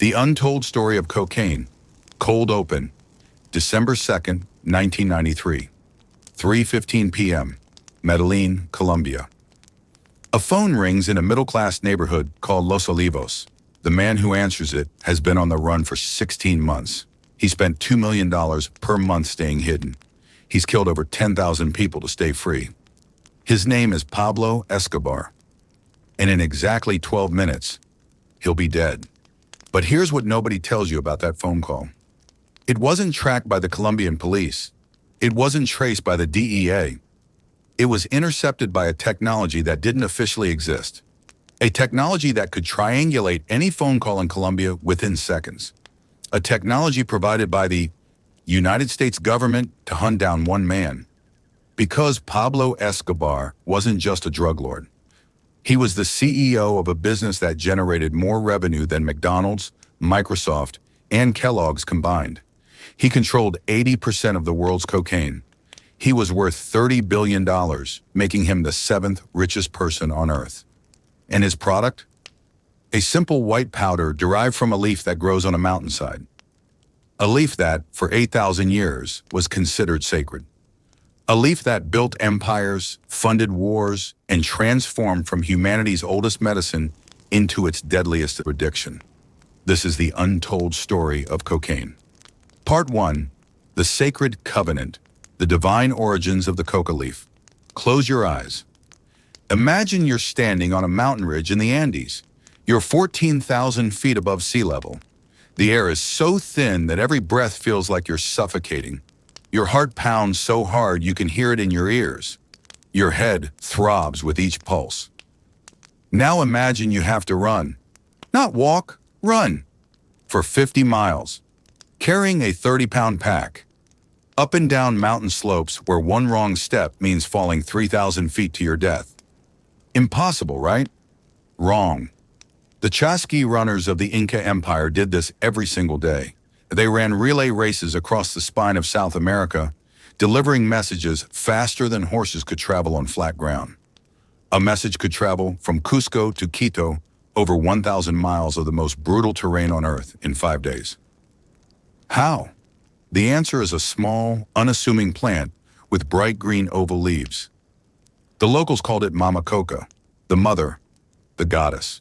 The Untold Story of Cocaine. Cold Open. December 2nd, 1993. 3:15 p.m. Medellin, Colombia. A phone rings in a middle-class neighborhood called Los Olivos. The man who answers it has been on the run for 16 months. He spent $2 million per month staying hidden. He's killed over 10,000 people to stay free. His name is Pablo Escobar. And in exactly 12 minutes, he'll be dead. But here's what nobody tells you about that phone call. It wasn't tracked by the Colombian police. It wasn't traced by the DEA. It was intercepted by a technology that didn't officially exist. A technology that could triangulate any phone call in Colombia within seconds. A technology provided by the United States government to hunt down one man. Because Pablo Escobar wasn't just a drug lord. He was the CEO of a business that generated more revenue than McDonald's, Microsoft, and Kellogg's combined. He controlled 80% of the world's cocaine. He was worth $30 billion, making him the 7th richest person on Earth. And his product? A simple white powder derived from a leaf that grows on a mountainside. A leaf that, for 8,000 years, was considered sacred. A leaf that built empires, funded wars, and transformed from humanity's oldest medicine into its deadliest addiction. This is the untold story of cocaine. Part 1. The Sacred Covenant. The Divine Origins of the Coca Leaf. Close your eyes. Imagine you're standing on a mountain ridge in the Andes. You're 14,000 feet above sea level. The air is so thin that every breath feels like you're suffocating. Your heart pounds so hard you can hear it in your ears. Your head throbs with each pulse. Now imagine you have to run. Not walk, run. For 50 miles. Carrying a 30-pound pack. Up and down mountain slopes where one wrong step means falling 3,000 feet to your death. Impossible, right? Wrong. The Chasqui runners of the Inca Empire did this every single day. They ran relay races across the spine of South America, delivering messages faster than horses could travel on flat ground. A message could travel from Cusco to Quito over 1,000 miles of the most brutal terrain on Earth in 5 days. How? The answer is a small, unassuming plant with bright green oval leaves. The locals called it Mama Coca, the mother, the goddess.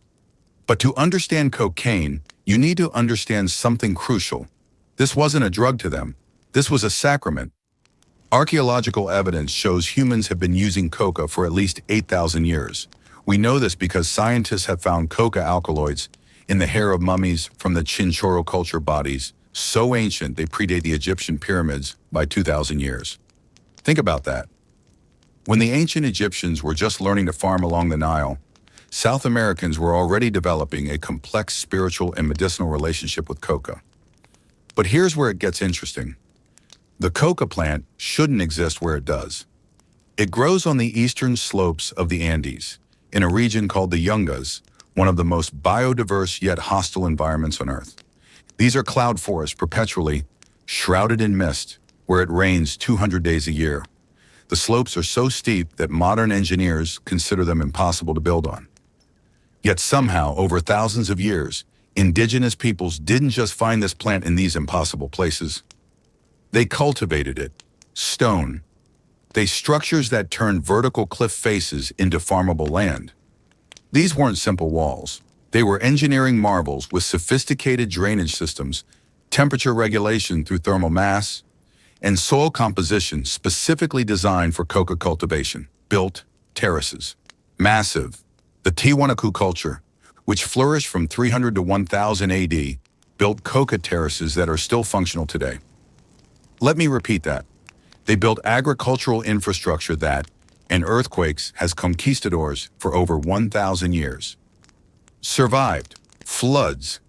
But to understand cocaine, you need to understand something crucial. This wasn't a drug to them. This was a sacrament. Archaeological evidence shows humans have been using coca for at least 8,000 years. We know this because scientists have found coca alkaloids in the hair of mummies from the Chinchorro culture bodies, so ancient they predate the Egyptian pyramids by 2,000 years. Think about that. When the ancient Egyptians were just learning to farm along the Nile, South Americans were already developing a complex spiritual and medicinal relationship with coca. But here's where it gets interesting. The coca plant shouldn't exist where it does. It grows on the eastern slopes of the Andes, in a region called the Yungas, one of the most biodiverse yet hostile environments on Earth. These are cloud forests perpetually shrouded in mist, where it rains 200 days a year. The slopes are so steep that modern engineers consider them impossible to build on. Yet somehow, over thousands of years, indigenous peoples didn't just find this plant in these impossible places. They cultivated it. Stone. They structures that turned vertical cliff faces into farmable land. These weren't simple walls. They were engineering marvels with sophisticated drainage systems, temperature regulation through thermal mass, and soil composition specifically designed for coca cultivation. Built terraces. Massive. The Tiwanaku culture, which flourished from 300 to 1000 AD, built coca terraces that are still functional today. Let me repeat that. They built agricultural infrastructure that, and earthquakes, has conquistadors for over 1,000 years. Survived. Floods.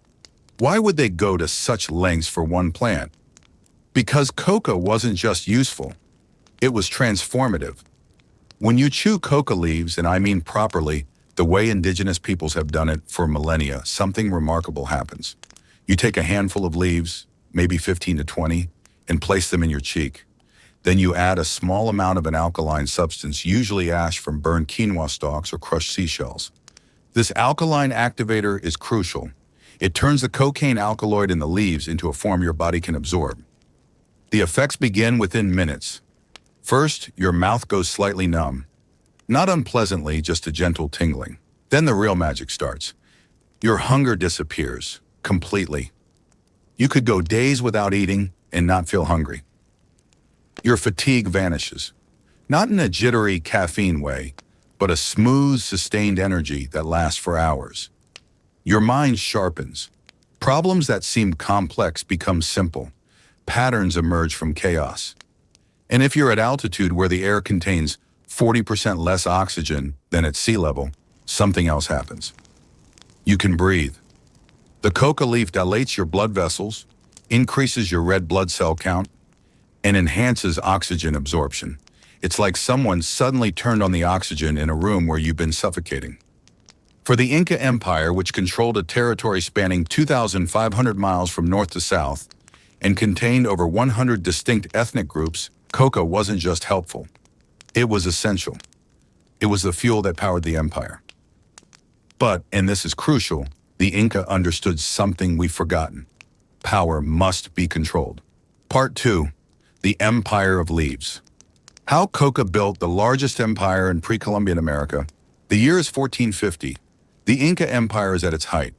Why would they go to such lengths for one plant? Because coca wasn't just useful. It was transformative. When you chew coca leaves, and I mean properly, the way indigenous peoples have done it for millennia, something remarkable happens. You take a handful of leaves, maybe 15 to 20, and place them in your cheek. Then you add a small amount of an alkaline substance, usually ash from burned quinoa stalks or crushed seashells. This alkaline activator is crucial. It turns the cocaine alkaloid in the leaves into a form your body can absorb. The effects begin within minutes. First, your mouth goes slightly numb. Not unpleasantly, just a gentle tingling. Then the real magic starts. Your hunger disappears completely. You could go days without eating and not feel hungry. Your fatigue vanishes. Not in a jittery caffeine way, but a smooth, sustained energy that lasts for hours. Your mind sharpens. Problems that seemed complex become simple. Patterns emerge from chaos. And if you're at altitude where the air contains 40% less oxygen than at sea level, something else happens. You can breathe. The coca leaf dilates your blood vessels, increases your red blood cell count, and enhances oxygen absorption. It's like someone suddenly turned on the oxygen in a room where you've been suffocating. For the Inca Empire, which controlled a territory spanning 2,500 miles from north to south and contained over 100 distinct ethnic groups, coca wasn't just helpful. It was essential. It was the fuel that powered the empire. But, and this is crucial, the Inca understood something we've forgotten. Power must be controlled. Part 2. The Empire of Leaves. How coca built the largest empire in pre-Columbian America. The year is 1450. The Inca Empire is at its height.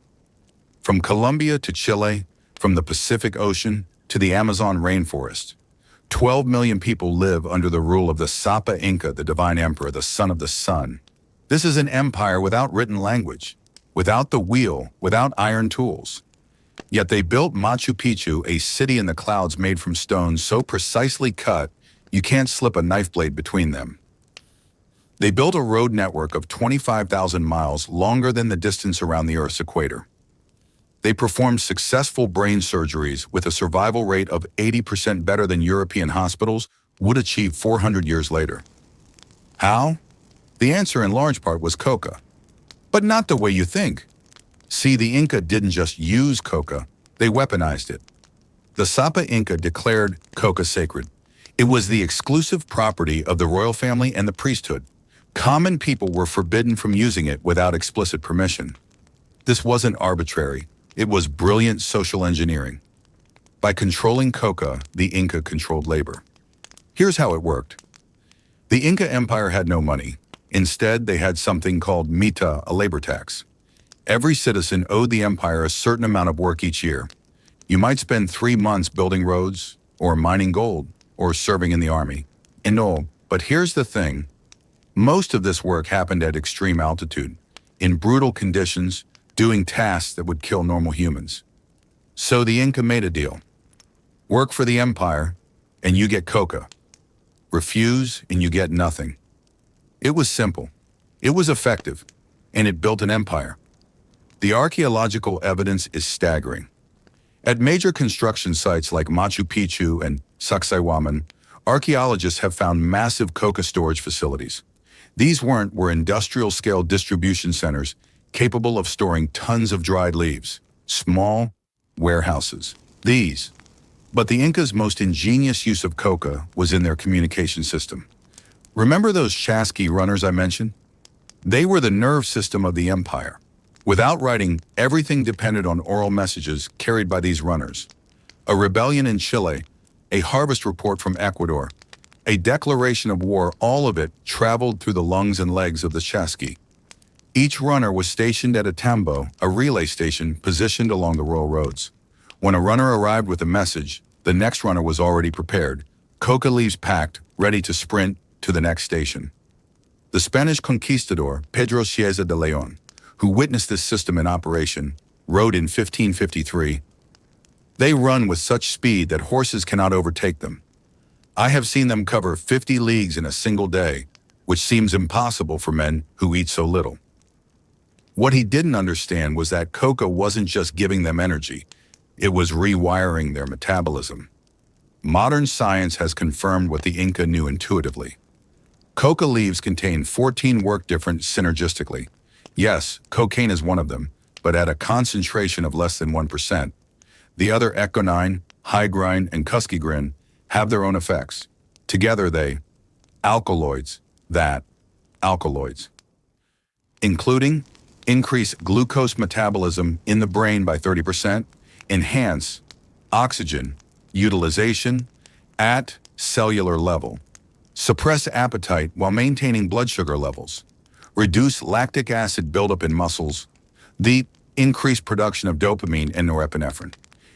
From Colombia to Chile, from the Pacific Ocean to the Amazon rainforest, 12 million people live under the rule of the Sapa Inca, the divine emperor, the son of the sun. This is an empire without written language, without the wheel, without iron tools. Yet they built Machu Picchu, a city in the clouds made from stones so precisely cut you can't slip a knife blade between them. They built a road network of 25,000 miles, longer than the distance around the Earth's equator. They performed successful brain surgeries with a survival rate of 80% better than European hospitals would achieve 400 years later. How? The answer in large part was coca. But not the way you think. See, the Inca didn't just use coca, they weaponized it. The Sapa Inca declared coca sacred. It was the exclusive property of the royal family and the priesthood. Common people were forbidden from using it without explicit permission. This wasn't arbitrary. It was brilliant social engineering. By controlling coca, the Inca controlled labor. Here's how it worked. The Inca Empire had no money. Instead, they had something called mita, a labor tax. Every citizen owed the empire a certain amount of work each year. You might spend 3 months building roads, or mining gold, or serving in the army. And all, but here's the thing. Most of this work happened at extreme altitude, in brutal conditions, doing tasks that would kill normal humans. So the Inca made a deal. Work for the empire, and you get coca. Refuse, and you get nothing. It was simple. It was effective, and it built an empire. The archaeological evidence is staggering. At major construction sites like Machu Picchu and Sacsayhuaman, archaeologists have found massive coca storage facilities. These were industrial-scale distribution centers capable of storing tons of dried leaves, small warehouses. But the Incas' most ingenious use of coca was in their communication system. Remember those chasqui runners I mentioned? They were the nerve system of the empire. Without writing, everything depended on oral messages carried by these runners. A rebellion in Chile, a harvest report from Ecuador, a declaration of war, all of it traveled through the lungs and legs of the chasqui. Each runner was stationed at a tambo, a relay station positioned along the royal roads. When a runner arrived with a message, the next runner was already prepared, coca leaves packed, ready to sprint to the next station. The Spanish conquistador, Pedro Cieza de León, who witnessed this system in operation, wrote in 1553, "They run with such speed that horses cannot overtake them. I have seen them cover 50 leagues in a single day, which seems impossible for men who eat so little." What he didn't understand was that coca wasn't just giving them energy, it was rewiring their metabolism. Modern science has confirmed what the Inca knew intuitively. Coca leaves contain 14 work different synergistically. Yes, cocaine is one of them, but at a concentration of less than 1%. The other econine, hygrin, and cuscigrin have their own effects. Together they, alkaloids, including increase glucose metabolism in the brain by 30%, enhance oxygen utilization at cellular level, suppress appetite while maintaining blood sugar levels, reduce lactic acid buildup in muscles, the increased production of dopamine and norepinephrine.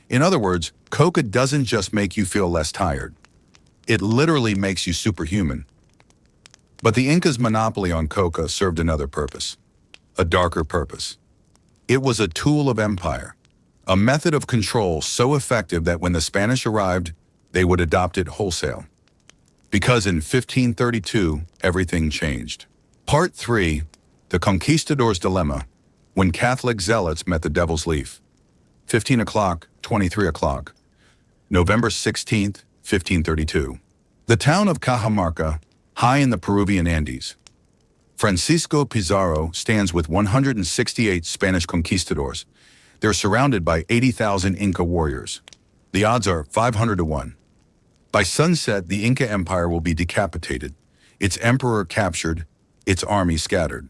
In other words, coca doesn't just make you feel less tired. It literally makes you superhuman. But the Incas' monopoly on coca served another purpose, a darker purpose. It was a tool of empire, a method of control so effective that when the Spanish arrived, they would adopt it wholesale. Because in 1532, everything changed. Part 3, The Conquistador's Dilemma, when Catholic zealots met the Devil's Leaf. 15 o'clock, 23 o'clock, November 16th, 1532. The town of Cajamarca, high in the Peruvian Andes. Francisco Pizarro stands with 168 Spanish conquistadors. They're surrounded by 80,000 Inca warriors. The odds are 500 to 1. By sunset, the Inca Empire will be decapitated, its emperor captured, its army scattered.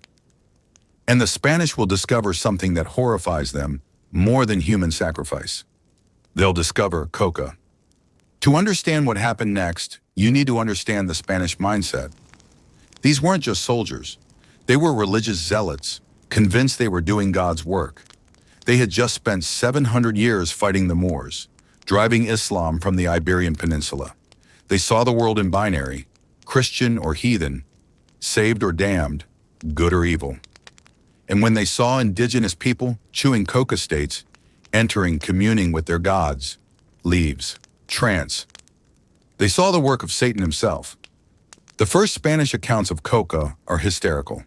And the Spanish will discover something that horrifies them more than human sacrifice. They'll discover coca. To understand what happened next, you need to understand the Spanish mindset. These weren't just soldiers. They were religious zealots, convinced they were doing God's work. They had just spent 700 years fighting the Moors, driving Islam from the Iberian Peninsula. They saw the world in binary, Christian or heathen, saved or damned, good or evil. And when they saw indigenous people chewing coca states, entering communing with their gods, leaves, trance, they saw the work of Satan himself. The first Spanish accounts of coca are hysterical.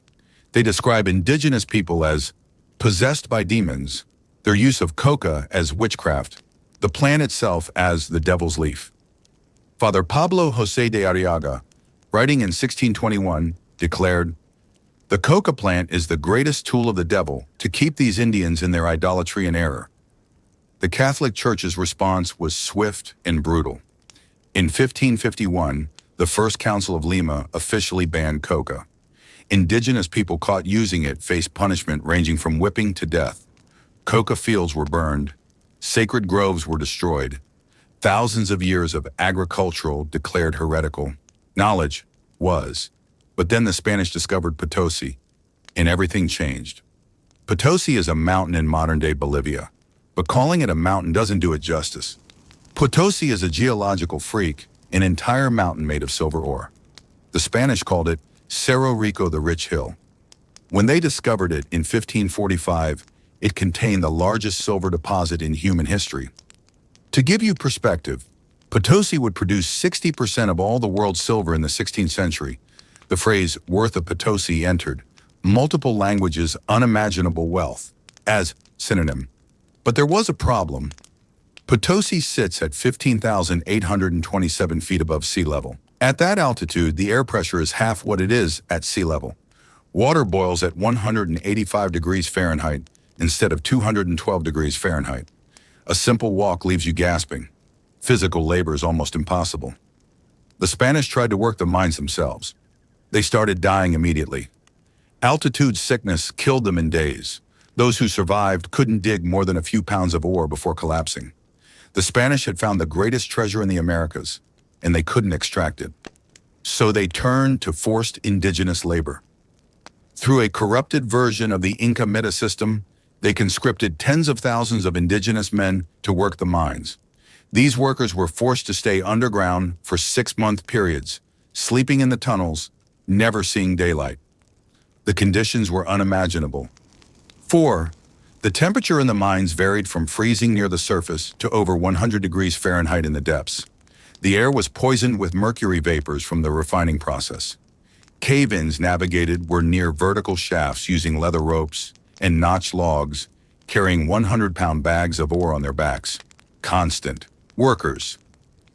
They describe indigenous people as possessed by demons, their use of coca as witchcraft, the plant itself as the devil's leaf. Father Pablo José de Arriaga, writing in 1621, declared, "The coca plant is the greatest tool of the devil to keep these Indians in their idolatry and error." The Catholic Church's response was swift and brutal. In 1551, the First Council of Lima officially banned coca. Indigenous people caught using it faced punishment ranging from whipping to death. Coca fields were burned, sacred groves were destroyed, thousands of years of agricultural declared heretical. Knowledge was. But then the Spanish discovered Potosi, and everything changed. Potosi is a mountain in modern-day Bolivia, but calling it a mountain doesn't do it justice. Potosi is a geological freak, an entire mountain made of silver ore. The Spanish called it Cerro Rico, the Rich Hill. When they discovered it in 1545, it contained the largest silver deposit in human history. To give you perspective, Potosi would produce 60% of all the world's silver in the 16th century. The phrase "worth of Potosi" entered multiple languages, unimaginable wealth, as synonym. But there was a problem. Potosi sits at 15,827 feet above sea level. At that altitude, the air pressure is half what it is at sea level. Water boils at 185 degrees Fahrenheit instead of 212 degrees Fahrenheit. A simple walk leaves you gasping. Physical labor is almost impossible. The Spanish tried to work the mines themselves. They started dying immediately. Altitude sickness killed them in days. Those who survived couldn't dig more than a few pounds of ore before collapsing. The Spanish had found the greatest treasure in the Americas, and they couldn't extract it. So they turned to forced indigenous labor. Through a corrupted version of the Inca meta system, they conscripted tens of thousands of indigenous men to work the mines. These workers were forced to stay underground for 6-month periods, sleeping in the tunnels, never seeing daylight. The conditions were unimaginable. 4. The temperature in the mines varied from freezing near the surface to over 100 degrees Fahrenheit in the depths. The air was poisoned with mercury vapors from the refining process. Cave-ins navigated were near vertical shafts using leather ropes and notched logs, carrying 100-pound bags of ore on their backs. Constant. Workers.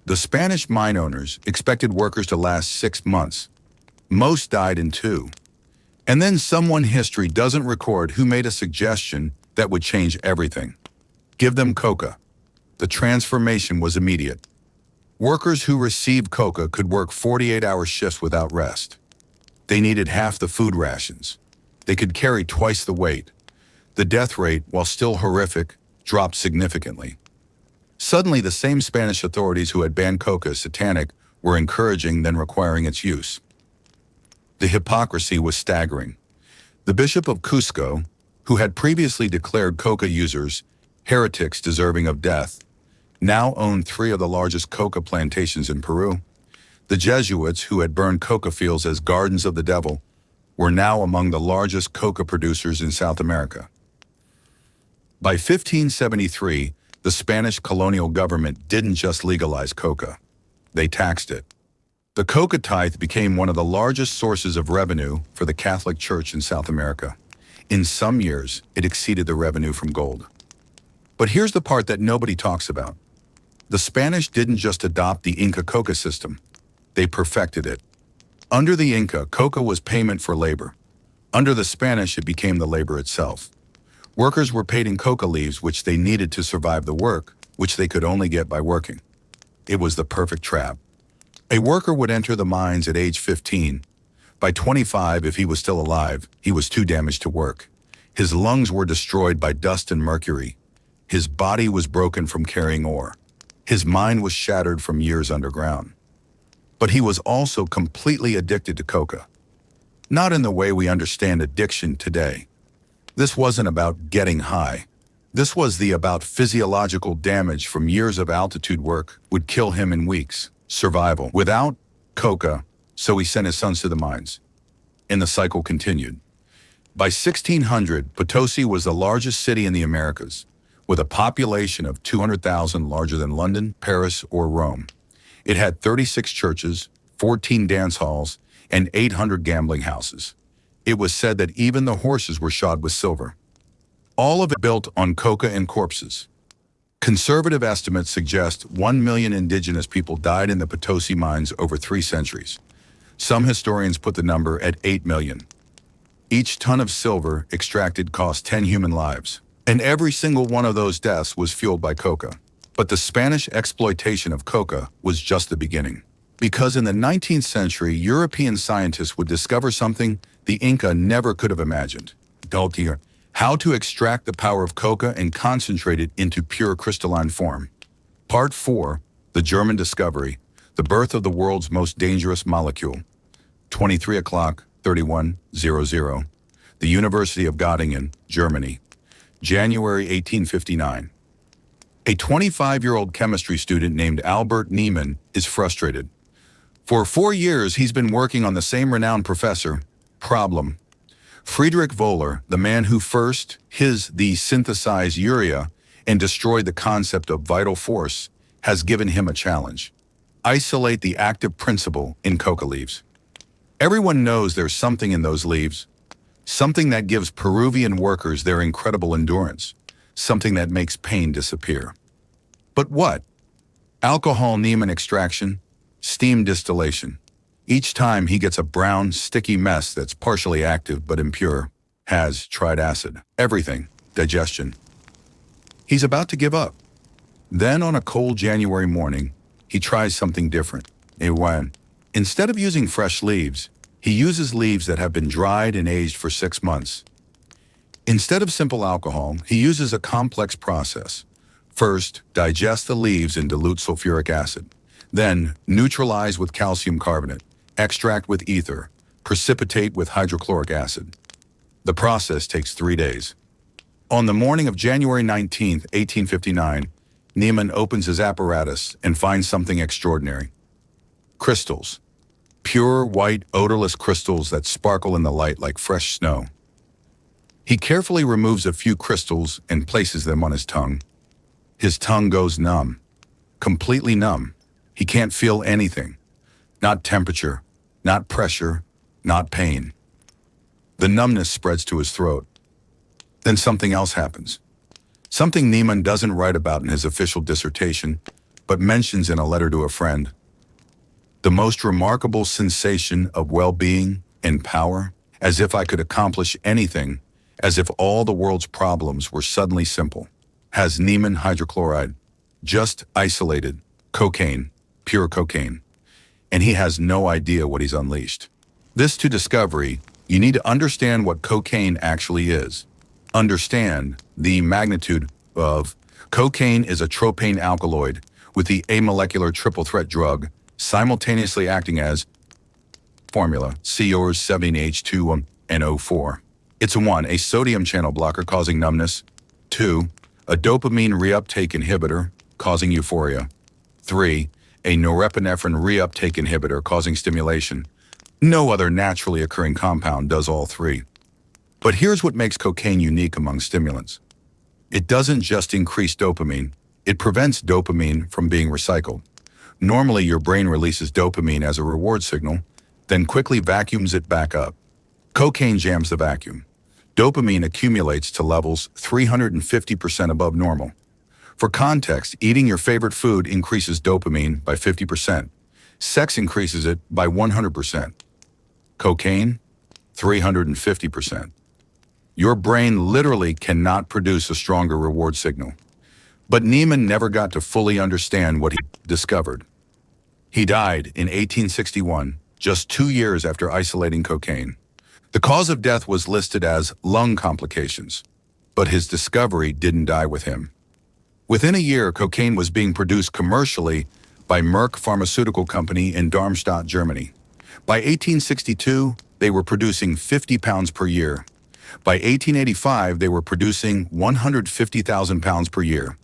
The Spanish mine owners expected workers to last 6 months. Most died in 2. And then someone history doesn't record who made a suggestion that would change everything. Give them coca. The transformation was immediate. Workers who received coca could work 48-hour shifts without rest. They needed half the food rations. They could carry twice the weight. The death rate, while still horrific, dropped significantly. Suddenly, the same Spanish authorities who had banned coca as satanic were encouraging then requiring its use. The hypocrisy was staggering. The Bishop of Cusco, who had previously declared coca users heretics deserving of death, now owned 3 of the largest coca plantations in Peru. The Jesuits, who had burned coca fields as gardens of the devil, were now among the largest coca producers in South America. By 1573, the Spanish colonial government didn't just legalize coca. They taxed it. The coca tithe became one of the largest sources of revenue for the Catholic Church in South America. In some years, it exceeded the revenue from gold. But here's the part that nobody talks about. The Spanish didn't just adopt the Inca coca system. They perfected it. Under the Inca, coca was payment for labor. Under the Spanish, it became the labor itself. Workers were paid in coca leaves, which they needed to survive the work, which they could only get by working. It was the perfect trap. A worker would enter the mines at age 15. By 25, if he was still alive, he was too damaged to work. His lungs were destroyed by dust and mercury. His body was broken from carrying ore. His mind was shattered from years underground. But he was also completely addicted to coca. Not in the way we understand addiction today. This wasn't about getting high. This was about physiological damage from years of altitude work would kill him in weeks. Survival without coca, so he sent his sons to the mines. And the cycle continued. By 1600, Potosi was the largest city in the Americas, with a population of 200,000 larger than London, Paris, or Rome. It had 36 churches, 14 dance halls, and 800 gambling houses. It was said that even the horses were shod with silver. All of it built on coca and corpses. Conservative estimates suggest 1 million indigenous people died in the Potosi mines over 3 centuries. Some historians put the number at 8 million. Each ton of silver extracted cost 10 human lives, and every single one of those deaths was fueled by coca. But the Spanish exploitation of coca was just the beginning. Because in the 19th century, European scientists would discover something the Inca never could have imagined. How to extract the power of coca and concentrate it into pure crystalline form. Part 4, the German discovery, the birth of the world's most dangerous molecule. 23 o'clock, 31:00, the University of Göttingen, Germany, January 1859. A 25-year-old chemistry student named Albert Niemann is frustrated. For 4 years, he's been working on the same renowned professor. Problem. Friedrich Wöhler, the man who first synthesized urea and destroyed the concept of vital force, has given him a challenge. Isolate the active principle in coca leaves. Everyone knows there's something in those leaves, something that gives Peruvian workers their incredible endurance, something that makes pain disappear. But what? Alcohol Niemann extraction, steam distillation. Each time he gets a brown, sticky mess that's partially active but impure, has tried acid, everything, digestion. He's about to give up. Then on a cold January morning, he tries something different. Instead of using fresh leaves, he uses leaves that have been dried and aged for 6 months. Instead of simple alcohol, he uses a complex process. First, digest the leaves in dilute sulfuric acid. Then, neutralize with calcium carbonate, extract with ether, precipitate with hydrochloric acid. The process takes 3 days. On the morning of January 19, 1859, Niemann opens his apparatus and finds something extraordinary. Crystals. Pure, white, odorless crystals that sparkle in the light like fresh snow. He carefully removes a few crystals and places them on his tongue. His tongue goes numb. Completely numb. He can't feel anything. Not temperature, not pressure, not pain. The numbness spreads to his throat. Then something else happens. Something Niemann doesn't write about in his official dissertation, but mentions in a letter to a friend. The most remarkable sensation of well-being and power, as if I could accomplish anything, as if all the world's problems were suddenly simple. Has Niemann hydrochloride, just isolated, cocaine, pure cocaine. And he has no idea what he's unleashed. This to discovery, you need to understand what cocaine actually is. understand the magnitude of cocaine is a tropane alkaloid with the amolecular triple threat drug simultaneously acting as formula COR17H2NO4. It's a sodium channel blocker causing numbness. 2, a dopamine reuptake inhibitor causing euphoria. 3, a norepinephrine reuptake inhibitor causing stimulation. No other naturally occurring compound does all three. But here's what makes cocaine unique among stimulants. It doesn't just increase dopamine, it prevents dopamine from being recycled. Normally, your brain releases dopamine as a reward signal, then quickly vacuums it back up. Cocaine jams the vacuum. Dopamine accumulates to levels 350% above normal. For context, eating your favorite food increases dopamine by 50%. Sex increases it by 100%. Cocaine, 350%. Your brain literally cannot produce a stronger reward signal. But Neiman never got to fully understand what he discovered. He died in 1861, just 2 years after isolating cocaine. The cause of death was listed as lung complications, but his discovery didn't die with him. Within a year, cocaine was being produced commercially by Merck Pharmaceutical Company in Darmstadt, Germany. By 1862, they were producing 50 pounds per year. By 1885, they were producing 150,000 pounds per year.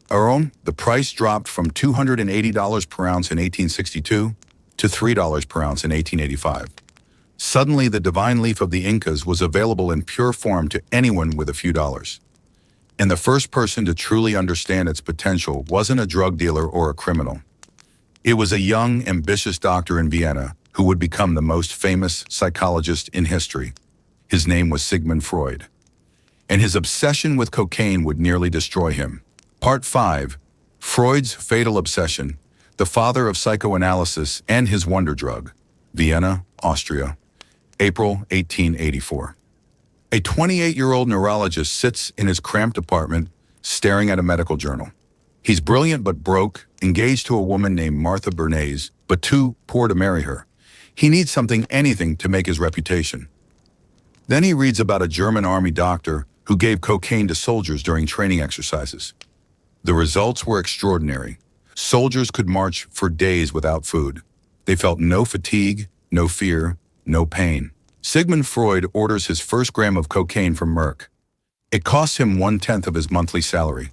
The price dropped from $280 per ounce in 1862 to $3 per ounce in 1885. Suddenly, the divine leaf of the Incas was available in pure form to anyone with a few dollars. And the first person to truly understand its potential wasn't a drug dealer or a criminal. It was a young, ambitious doctor in Vienna who would become the most famous psychologist in history. His name was Sigmund Freud. And his obsession with cocaine would nearly destroy him. Part 5. Freud's Fatal Obsession, the Father of Psychoanalysis and His Wonder Drug. Vienna, Austria, April 1884. A 28-year-old neurologist sits in his cramped apartment, staring at a medical journal. He's brilliant but broke, engaged to a woman named Martha Bernays, but too poor to marry her. He needs anything to make his reputation. Then he reads about a German army doctor who gave cocaine to soldiers during training exercises. The results were extraordinary. Soldiers could march for days without food. They felt no fatigue, no fear, no pain. Sigmund Freud orders his first gram of cocaine from Merck. It costs him 1/10 of his monthly salary.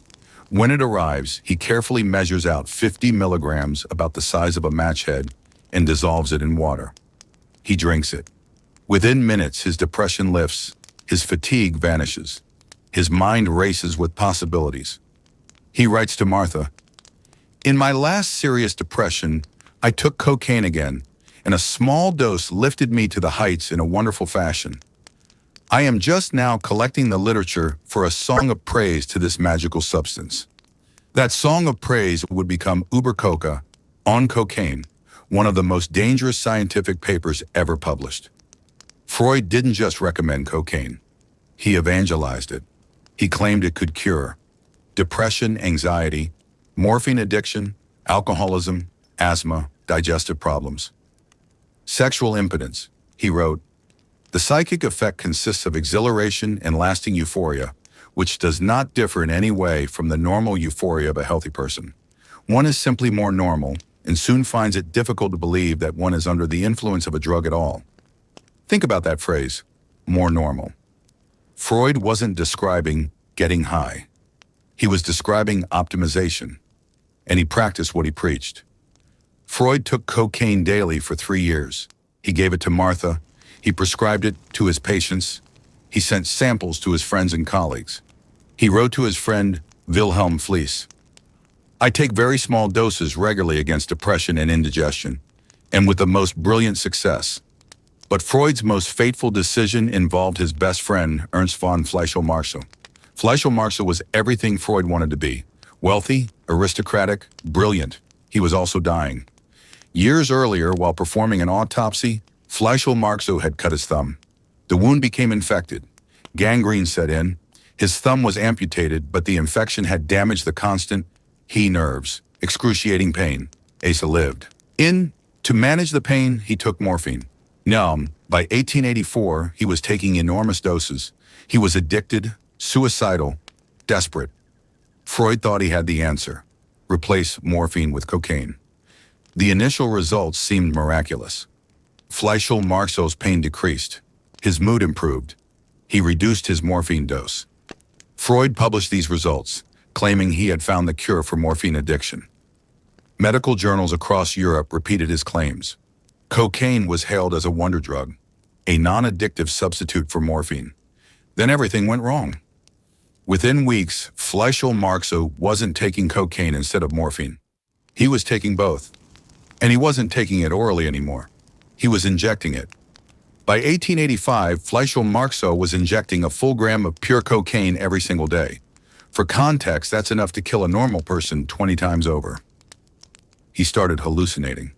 When it arrives, he carefully measures out 50 milligrams, about the size of a match head, and dissolves it in water. He drinks it. Within minutes, his depression lifts, his fatigue vanishes. His mind races with possibilities. He writes to Martha, "In my last serious depression, I took cocaine again, and a small dose lifted me to the heights in a wonderful fashion. I am just now collecting the literature for a song of praise to this magical substance." That song of praise would become Über Coca, on cocaine, one of the most dangerous scientific papers ever published. Freud didn't just recommend cocaine. He evangelized it. He claimed it could cure depression, anxiety, morphine addiction, alcoholism, asthma, digestive problems. Sexual impotence, he wrote, "The psychic effect consists of exhilaration and lasting euphoria, which does not differ in any way from the normal euphoria of a healthy person. One is simply more normal and soon finds it difficult to believe that one is under the influence of a drug at all." Think about that phrase, more normal. Freud wasn't describing getting high. He was describing optimization, and he practiced what he preached. Freud took cocaine daily for 3 years. He gave it to Martha. He prescribed it to his patients. He sent samples to his friends and colleagues. He wrote to his friend Wilhelm Fliess, "I take very small doses regularly against depression and indigestion, and with the most brilliant success." But Freud's most fateful decision involved his best friend, Ernst von Fleischl-Marxo. Fleischl-Marxo was everything Freud wanted to be: wealthy, aristocratic, brilliant. He was also dying. Years earlier, while performing an autopsy, Fleischl-Marxo had cut his thumb. The wound became infected. Gangrene set in. His thumb was amputated, but the infection had damaged the constant he nerves, excruciating pain. Asa lived. To manage the pain, he took morphine. By 1884, he was taking enormous doses. He was addicted, suicidal, desperate. Freud thought he had the answer: replace morphine with cocaine. The initial results seemed miraculous. Fleischl-Marxow's pain decreased. His mood improved. He reduced his morphine dose. Freud published these results, claiming he had found the cure for morphine addiction. Medical journals across Europe repeated his claims. Cocaine was hailed as a wonder drug, a non-addictive substitute for morphine. Then everything went wrong. Within weeks, Fleischl-Marxow wasn't taking cocaine instead of morphine. He was taking both. And he wasn't taking it orally anymore. He was injecting it. By 1885, Fleischl-Marxow was injecting a full gram of pure cocaine every single day. For context, that's enough to kill a normal person 20 times over. He started hallucinating.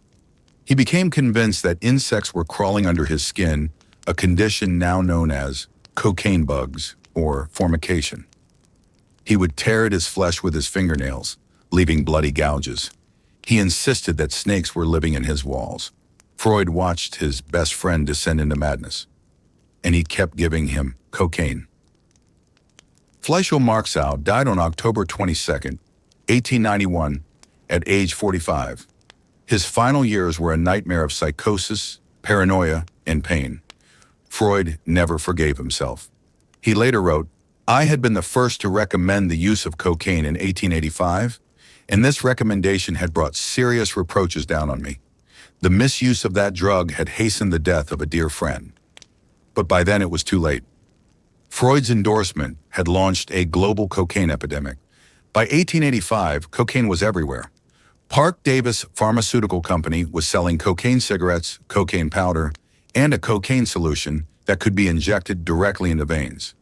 He became convinced that insects were crawling under his skin, a condition now known as cocaine bugs or formication. He would tear at his flesh with his fingernails, leaving bloody gouges. He insisted that snakes were living in his walls. Freud watched his best friend descend into madness, and he kept giving him cocaine. Fleischl-Marxow died on October 22, 1891, at age 45. His final years were a nightmare of psychosis, paranoia, and pain. Freud never forgave himself. He later wrote, "I had been the first to recommend the use of cocaine in 1885, and this recommendation had brought serious reproaches down on me. The misuse of that drug had hastened the death of a dear friend." But by then it was too late. Freud's endorsement had launched a global cocaine epidemic. By 1885, cocaine was everywhere. Parke-Davis Pharmaceutical Company was selling cocaine cigarettes, cocaine powder, and a cocaine solution that could be injected directly into veins.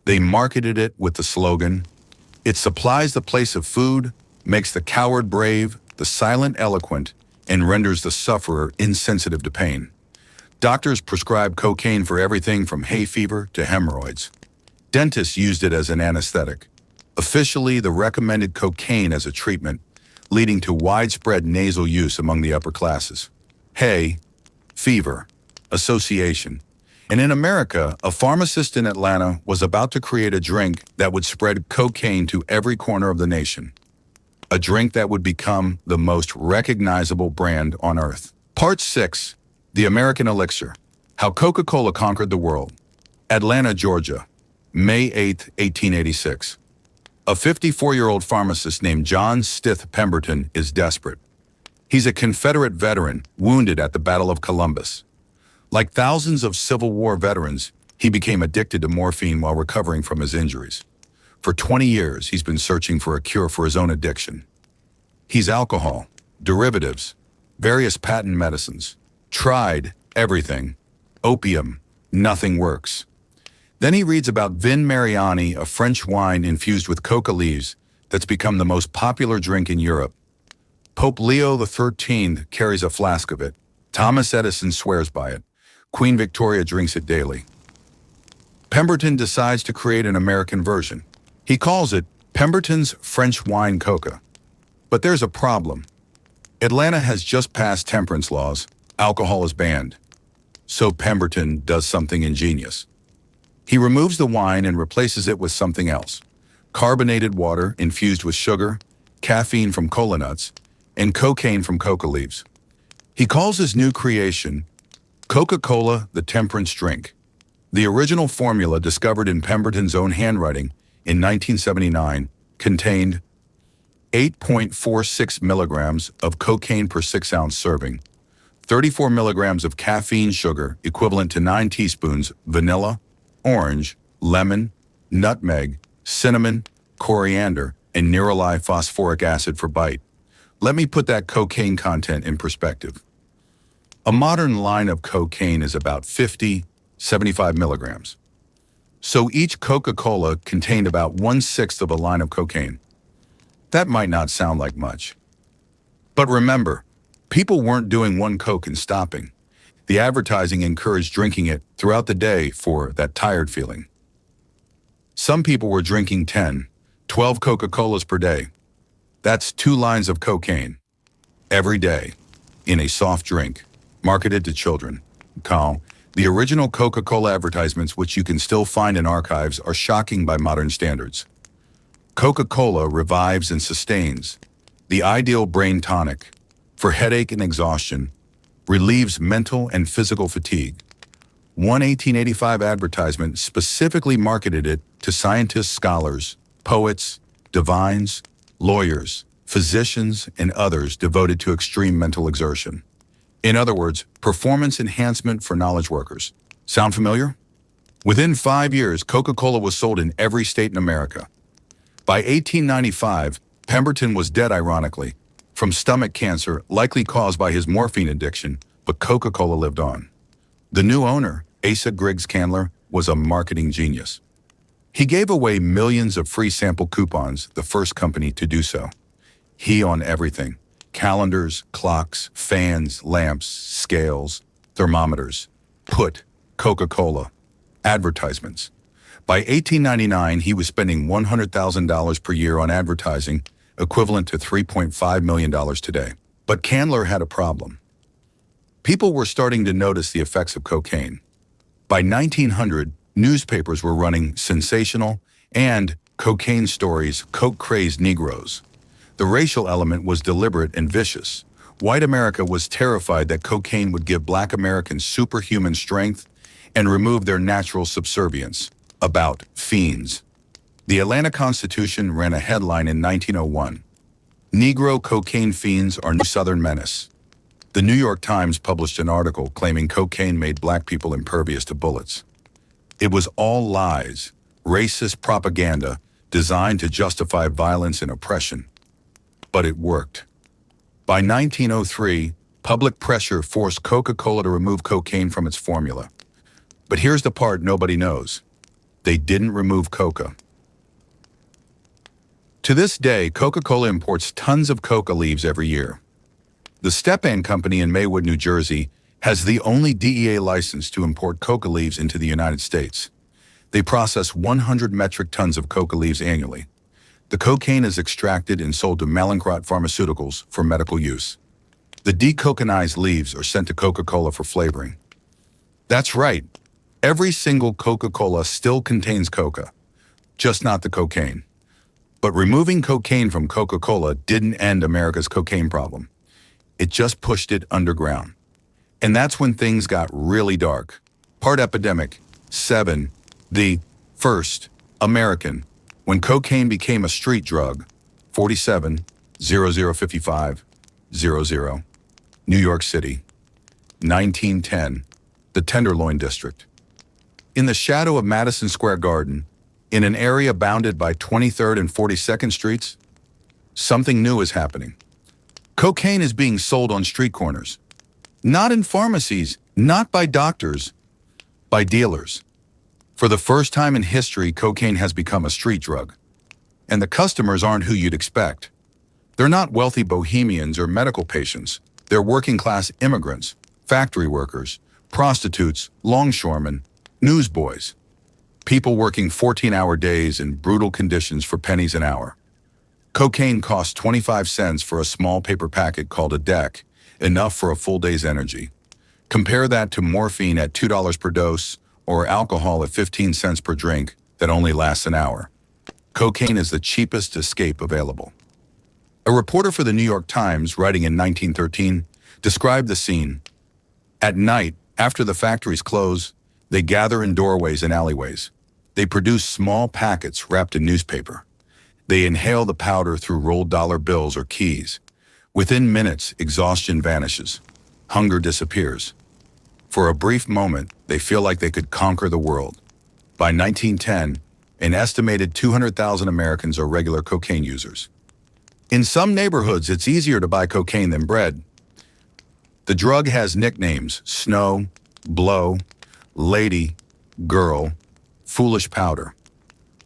They marketed it with the slogan, "It supplies the place of food, makes the coward brave, the silent eloquent, and renders the sufferer insensitive to pain." Doctors prescribed cocaine for everything from hay fever to hemorrhoids. Dentists used it as an anesthetic. Officially, the recommended cocaine as a treatment, leading to widespread nasal use among the upper classes. Hay, fever, association. And in America, a pharmacist in Atlanta was about to create a drink that would spread cocaine to every corner of the nation. A drink that would become the most recognizable brand on earth. Part 6, The American Elixir, How Coca-Cola Conquered the World. Atlanta, Georgia, May 8, 1886. A 54-year-old pharmacist named John Stith Pemberton is desperate. He's a Confederate veteran wounded at the Battle of Columbus. Like thousands of Civil War veterans, he became addicted to morphine while recovering from his injuries. For 20 years, he's been searching for a cure for his own addiction. He's alcohol, derivatives, various patent medicines. Tried everything. Opium, nothing works. Then he reads about Vin Mariani, a French wine infused with coca leaves that's become the most popular drink in Europe. Pope Leo XIII carries a flask of it. Thomas Edison swears by it. Queen Victoria drinks it daily. Pemberton decides to create an American version. He calls it Pemberton's French Wine Coca. But there's a problem. Atlanta has just passed temperance laws. Alcohol is banned. So Pemberton does something ingenious. He removes the wine and replaces it with something else. Carbonated water infused with sugar, caffeine from cola nuts, and cocaine from coca leaves. He calls his new creation Coca-Cola the Temperance Drink. The original formula, discovered in Pemberton's own handwriting in 1979, contained 8.46 milligrams of cocaine per 6-ounce serving, 34 milligrams of caffeine sugar equivalent to 9 teaspoons vanilla, orange, lemon, nutmeg, cinnamon, coriander, and neroli phosphoric acid for bite. Let me put that cocaine content in perspective. A modern line of cocaine is about 75 milligrams. So each Coca-Cola contained about 1/6 of a line of cocaine. That might not sound like much. But remember, people weren't doing one Coke and stopping. The advertising encouraged drinking it throughout the day for that tired feeling. Some people were drinking 10, 12 Coca-Colas per day. That's 2 lines of cocaine every day in a soft drink marketed to children. The original Coca-Cola advertisements, which you can still find in archives, are shocking by modern standards. Coca-Cola revives and sustains, the ideal brain tonic for headache and exhaustion, relieves mental and physical fatigue. One 1885 advertisement specifically marketed it to scientists, scholars, poets, divines, lawyers, physicians, and others devoted to extreme mental exertion. In other words, performance enhancement for knowledge workers. Sound familiar? Within 5 years, Coca-Cola was sold in every state in America. By 1895, Pemberton was dead, ironically, from stomach cancer likely caused by his morphine addiction, but Coca-Cola lived on. The new owner, Asa Griggs Candler, was a marketing genius. He gave away millions of free sample coupons, the first company to do so. He on everything: calendars, clocks, fans, lamps, scales, thermometers. Put Coca-Cola. Advertisements. By 1899, he was spending $100,000 per year on advertising, equivalent to $3.5 million today. But Candler had a problem. People were starting to notice the effects of cocaine. By 1900, newspapers were running sensational and cocaine stories, coke-crazed Negroes. The racial element was deliberate and vicious. White America was terrified that cocaine would give Black Americans superhuman strength and remove their natural subservience. About fiends. The Atlanta Constitution ran a headline in 1901. Negro cocaine fiends are new Southern menace. The New York Times published an article claiming cocaine made Black people impervious to bullets. It was all lies, racist propaganda designed to justify violence and oppression. But it worked. By 1903, public pressure forced Coca-Cola to remove cocaine from its formula. But here's the part nobody knows. They didn't remove coca. To this day, Coca-Cola imports tons of coca leaves every year. The Stepan Company in Maywood, New Jersey, has the only DEA license to import coca leaves into the United States. They process 100 metric tons of coca leaves annually. The cocaine is extracted and sold to Mallinckrodt Pharmaceuticals for medical use. The decocainized leaves are sent to Coca-Cola for flavoring. That's right. Every single Coca-Cola still contains coca, just not the cocaine. But removing cocaine from Coca-Cola didn't end America's cocaine problem. It just pushed it underground. And that's when things got really dark. Part epidemic. 7. The first American. When cocaine became a street drug. 47 0055 00. New York City. 1910. The Tenderloin District. In the shadow of Madison Square Garden, in an area bounded by 23rd and 42nd Streets, something new is happening. Cocaine is being sold on street corners. Not in pharmacies, not by doctors, by dealers. For the first time in history, cocaine has become a street drug. And the customers aren't who you'd expect. They're not wealthy bohemians or medical patients. They're working-class immigrants, factory workers, prostitutes, longshoremen, newsboys. People working 14-hour days in brutal conditions for pennies an hour. Cocaine costs 25 cents for a small paper packet called a deck, enough for a full day's energy. Compare that to morphine at $2 per dose or alcohol at 15 cents per drink that only lasts an hour. Cocaine is the cheapest escape available. A reporter for the New York Times, writing in 1913, described the scene. At night, after the factories close, they gather in doorways and alleyways. They produce small packets wrapped in newspaper. They inhale the powder through rolled dollar bills or keys. Within minutes, exhaustion vanishes. Hunger disappears. For a brief moment, they feel like they could conquer the world. By 1910, an estimated 200,000 Americans are regular cocaine users. In some neighborhoods, it's easier to buy cocaine than bread. The drug has nicknames: Snow, Blow, Lady, Girl, Foolish Powder.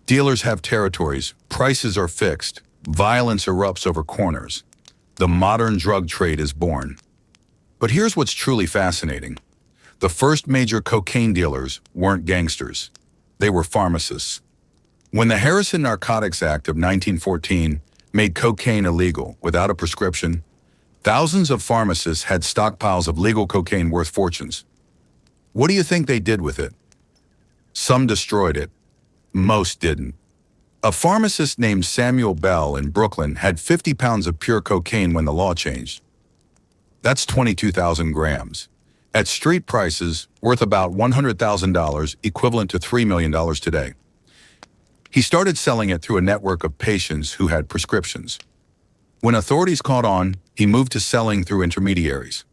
Dealers have territories, prices are fixed, violence erupts over corners. The modern drug trade is born. But here's what's truly fascinating. The first major cocaine dealers weren't gangsters. They were pharmacists. When the Harrison Narcotics Act of 1914 made cocaine illegal without a prescription, thousands of pharmacists had stockpiles of legal cocaine worth fortunes. What do you think they did with it? Some destroyed it. Most didn't. A pharmacist named Samuel Bell in Brooklyn had 50 pounds of pure cocaine when the law changed. That's 22,000 grams. At street prices, worth about $100,000, equivalent to $3 million today. He started selling it through a network of patients who had prescriptions. When authorities caught on, he moved to selling through intermediaries.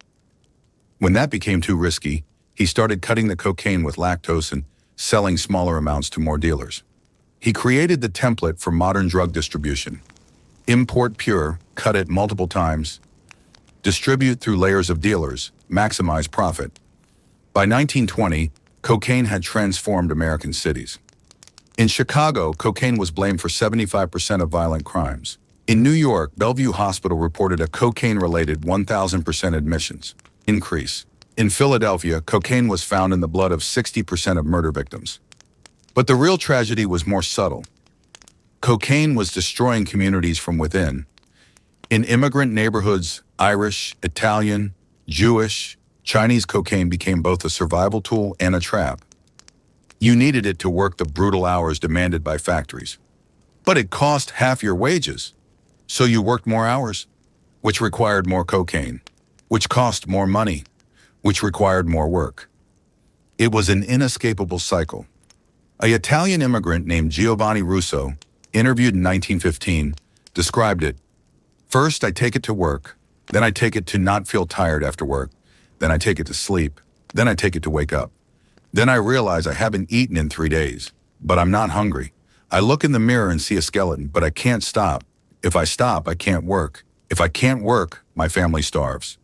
When that became too risky, he started cutting the cocaine with lactose and selling smaller amounts to more dealers. He created the template for modern drug distribution. Import pure, cut it multiple times, distribute through layers of dealers, maximize profit. By 1920, cocaine had transformed American cities. In Chicago, cocaine was blamed for 75% of violent crimes. In New York, Bellevue Hospital reported a cocaine-related 1,000% admissions increase. In Philadelphia, cocaine was found in the blood of 60% of murder victims. But the real tragedy was more subtle. Cocaine was destroying communities from within. In immigrant neighborhoods, Irish, Italian, Jewish, Chinese cocaine became both a survival tool and a trap. You needed it to work the brutal hours demanded by factories. But it cost half your wages. So you worked more hours, which required more cocaine, which cost more money, which required more work. It was an inescapable cycle. An Italian immigrant named Giovanni Russo, interviewed in 1915, described it. First, I take it to work. Then I take it to not feel tired after work. Then I take it to sleep. Then I take it to wake up. Then I realize I haven't eaten in 3 days, but I'm not hungry. I look in the mirror and see a skeleton, but I can't stop. If I stop, I can't work. If I can't work, my family starves.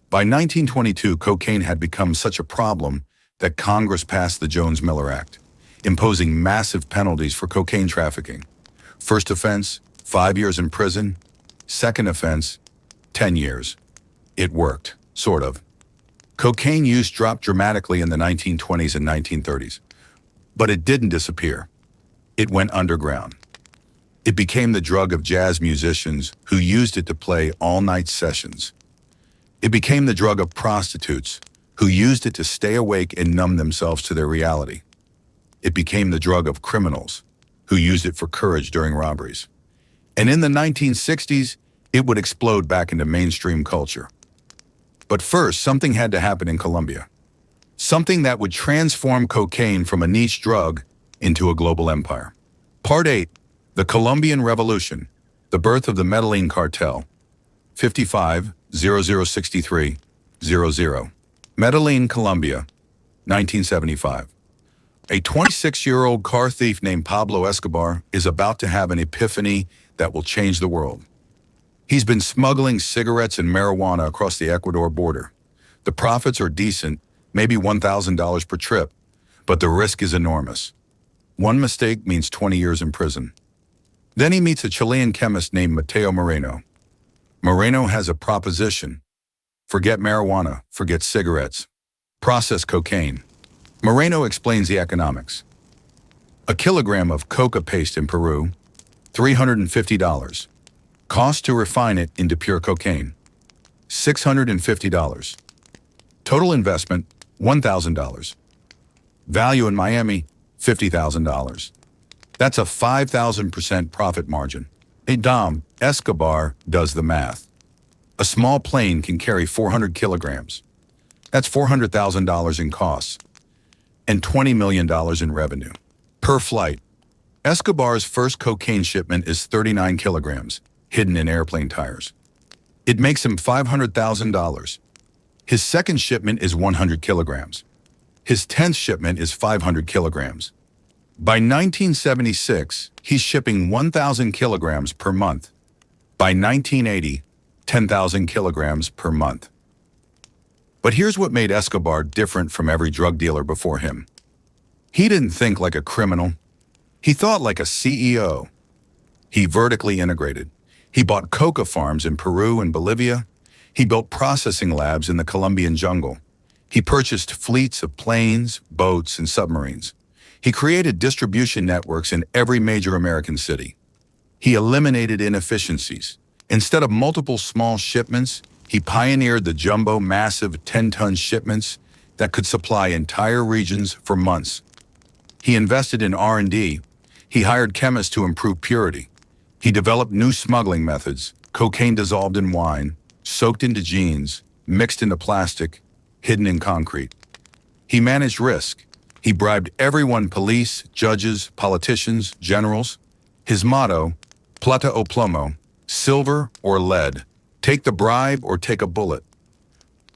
By 1922, cocaine had become such a problem that Congress passed the Jones-Miller Act, imposing massive penalties for cocaine trafficking. First offense, 5 years in prison. Second offense, 10 years. It worked, sort of. Cocaine use dropped dramatically in the 1920s and 1930s, but it didn't disappear. It went underground. It became the drug of jazz musicians who used it to play all-night sessions. It became the drug of prostitutes who used it to stay awake and numb themselves to their reality. It became the drug of criminals who used it for courage during robberies. And in the 1960s, it would explode back into mainstream culture. But first, something had to happen in Colombia. Something that would transform cocaine from a niche drug into a global empire. Part 8, the Colombian Revolution, the birth of the Medellin cartel. 55-0063-00. Medellin, Colombia, 1975. A 26-year-old car thief named Pablo Escobar is about to have an epiphany that will change the world. He's been smuggling cigarettes and marijuana across the Ecuador border. The profits are decent, maybe $1,000 per trip, but the risk is enormous. One mistake means 20 years in prison. Then he meets a Chilean chemist named Mateo Moreno. Moreno has a proposition. Forget marijuana, forget cigarettes. Process cocaine. Moreno explains the economics. A kilogram of coca paste in Peru, $350. Cost to refine it into pure cocaine, $650. Total investment, $1,000. Value in Miami, $50,000. That's a 5,000% profit margin. Escobar does the math. A small plane can carry 400 kilograms. That's $400,000 in costs and $20 million in revenue per flight. Escobar's first cocaine shipment is 39 kilograms, hidden in airplane tires. It makes him $500,000. His second shipment is 100 kilograms. His 10th shipment is 500 kilograms. By 1976, he's shipping 1,000 kilograms per month. By 1980, 10,000 kilograms per month. But here's what made Escobar different from every drug dealer before him. He didn't think like a criminal. He thought like a CEO. He vertically integrated. He bought coca farms in Peru and Bolivia. He built processing labs in the Colombian jungle. He purchased fleets of planes, boats, and submarines. He created distribution networks in every major American city. He eliminated inefficiencies. Instead of multiple small shipments, he pioneered the jumbo massive 10-ton shipments that could supply entire regions for months. He invested in R&D. He hired chemists to improve purity. He developed new smuggling methods, cocaine dissolved in wine, soaked into jeans, mixed into plastic, hidden in concrete. He managed risk. He bribed everyone: police, judges, politicians, generals. His motto, plata o plomo, silver or lead, take the bribe or take a bullet.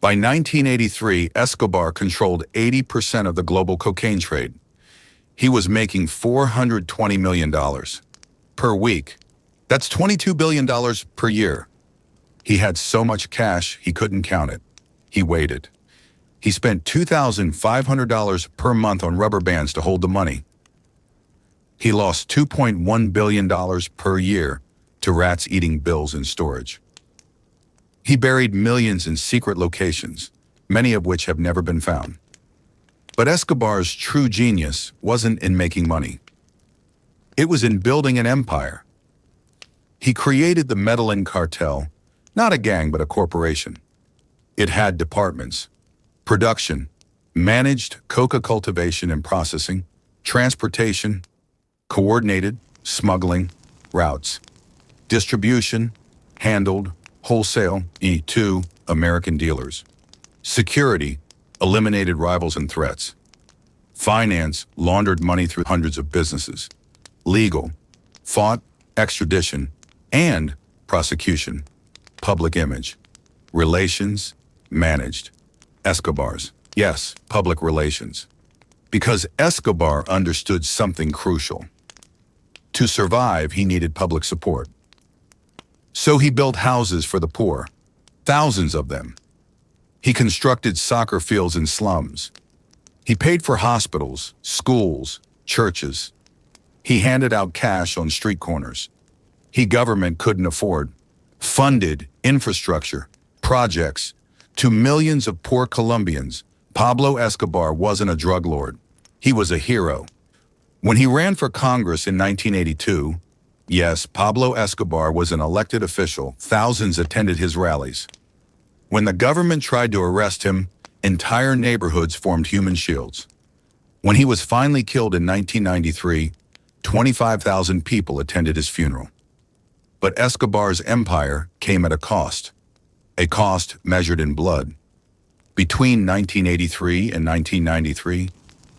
By 1983, Escobar controlled 80% of the global cocaine trade. He was making $420 million per week. That's $22 billion per year. He had so much cash he couldn't count it. He waited. He spent $2,500 per month on rubber bands to hold the money. He lost $2.1 billion per year to rats eating bills in storage. He buried millions in secret locations, many of which have never been found. But Escobar's true genius wasn't in making money. It was in building an empire. He created the Medellin cartel, not a gang but a corporation. It had departments: production, managed coca cultivation and processing, transportation, coordinated smuggling routes, distribution, handled wholesale to American dealers, security, eliminated rivals and threats, finance, laundered money through hundreds of businesses, legal, fought extradition and prosecution, public image, relations, managed. Escobar's, yes, public relations. Because Escobar understood something crucial. To survive, he needed public support. So he built houses for the poor, thousands of them. He constructed soccer fields in slums. He paid for hospitals, schools, churches. He handed out cash on street corners. Government couldn't afford, funded infrastructure, projects to millions of poor Colombians. Pablo Escobar wasn't a drug lord. He was a hero. When he ran for Congress in 1982, yes, Pablo Escobar was an elected official. Thousands attended his rallies. When the government tried to arrest him, entire neighborhoods formed human shields. When he was finally killed in 1993, 25,000 people attended his funeral. But Escobar's empire came at a cost measured in blood. Between 1983 and 1993,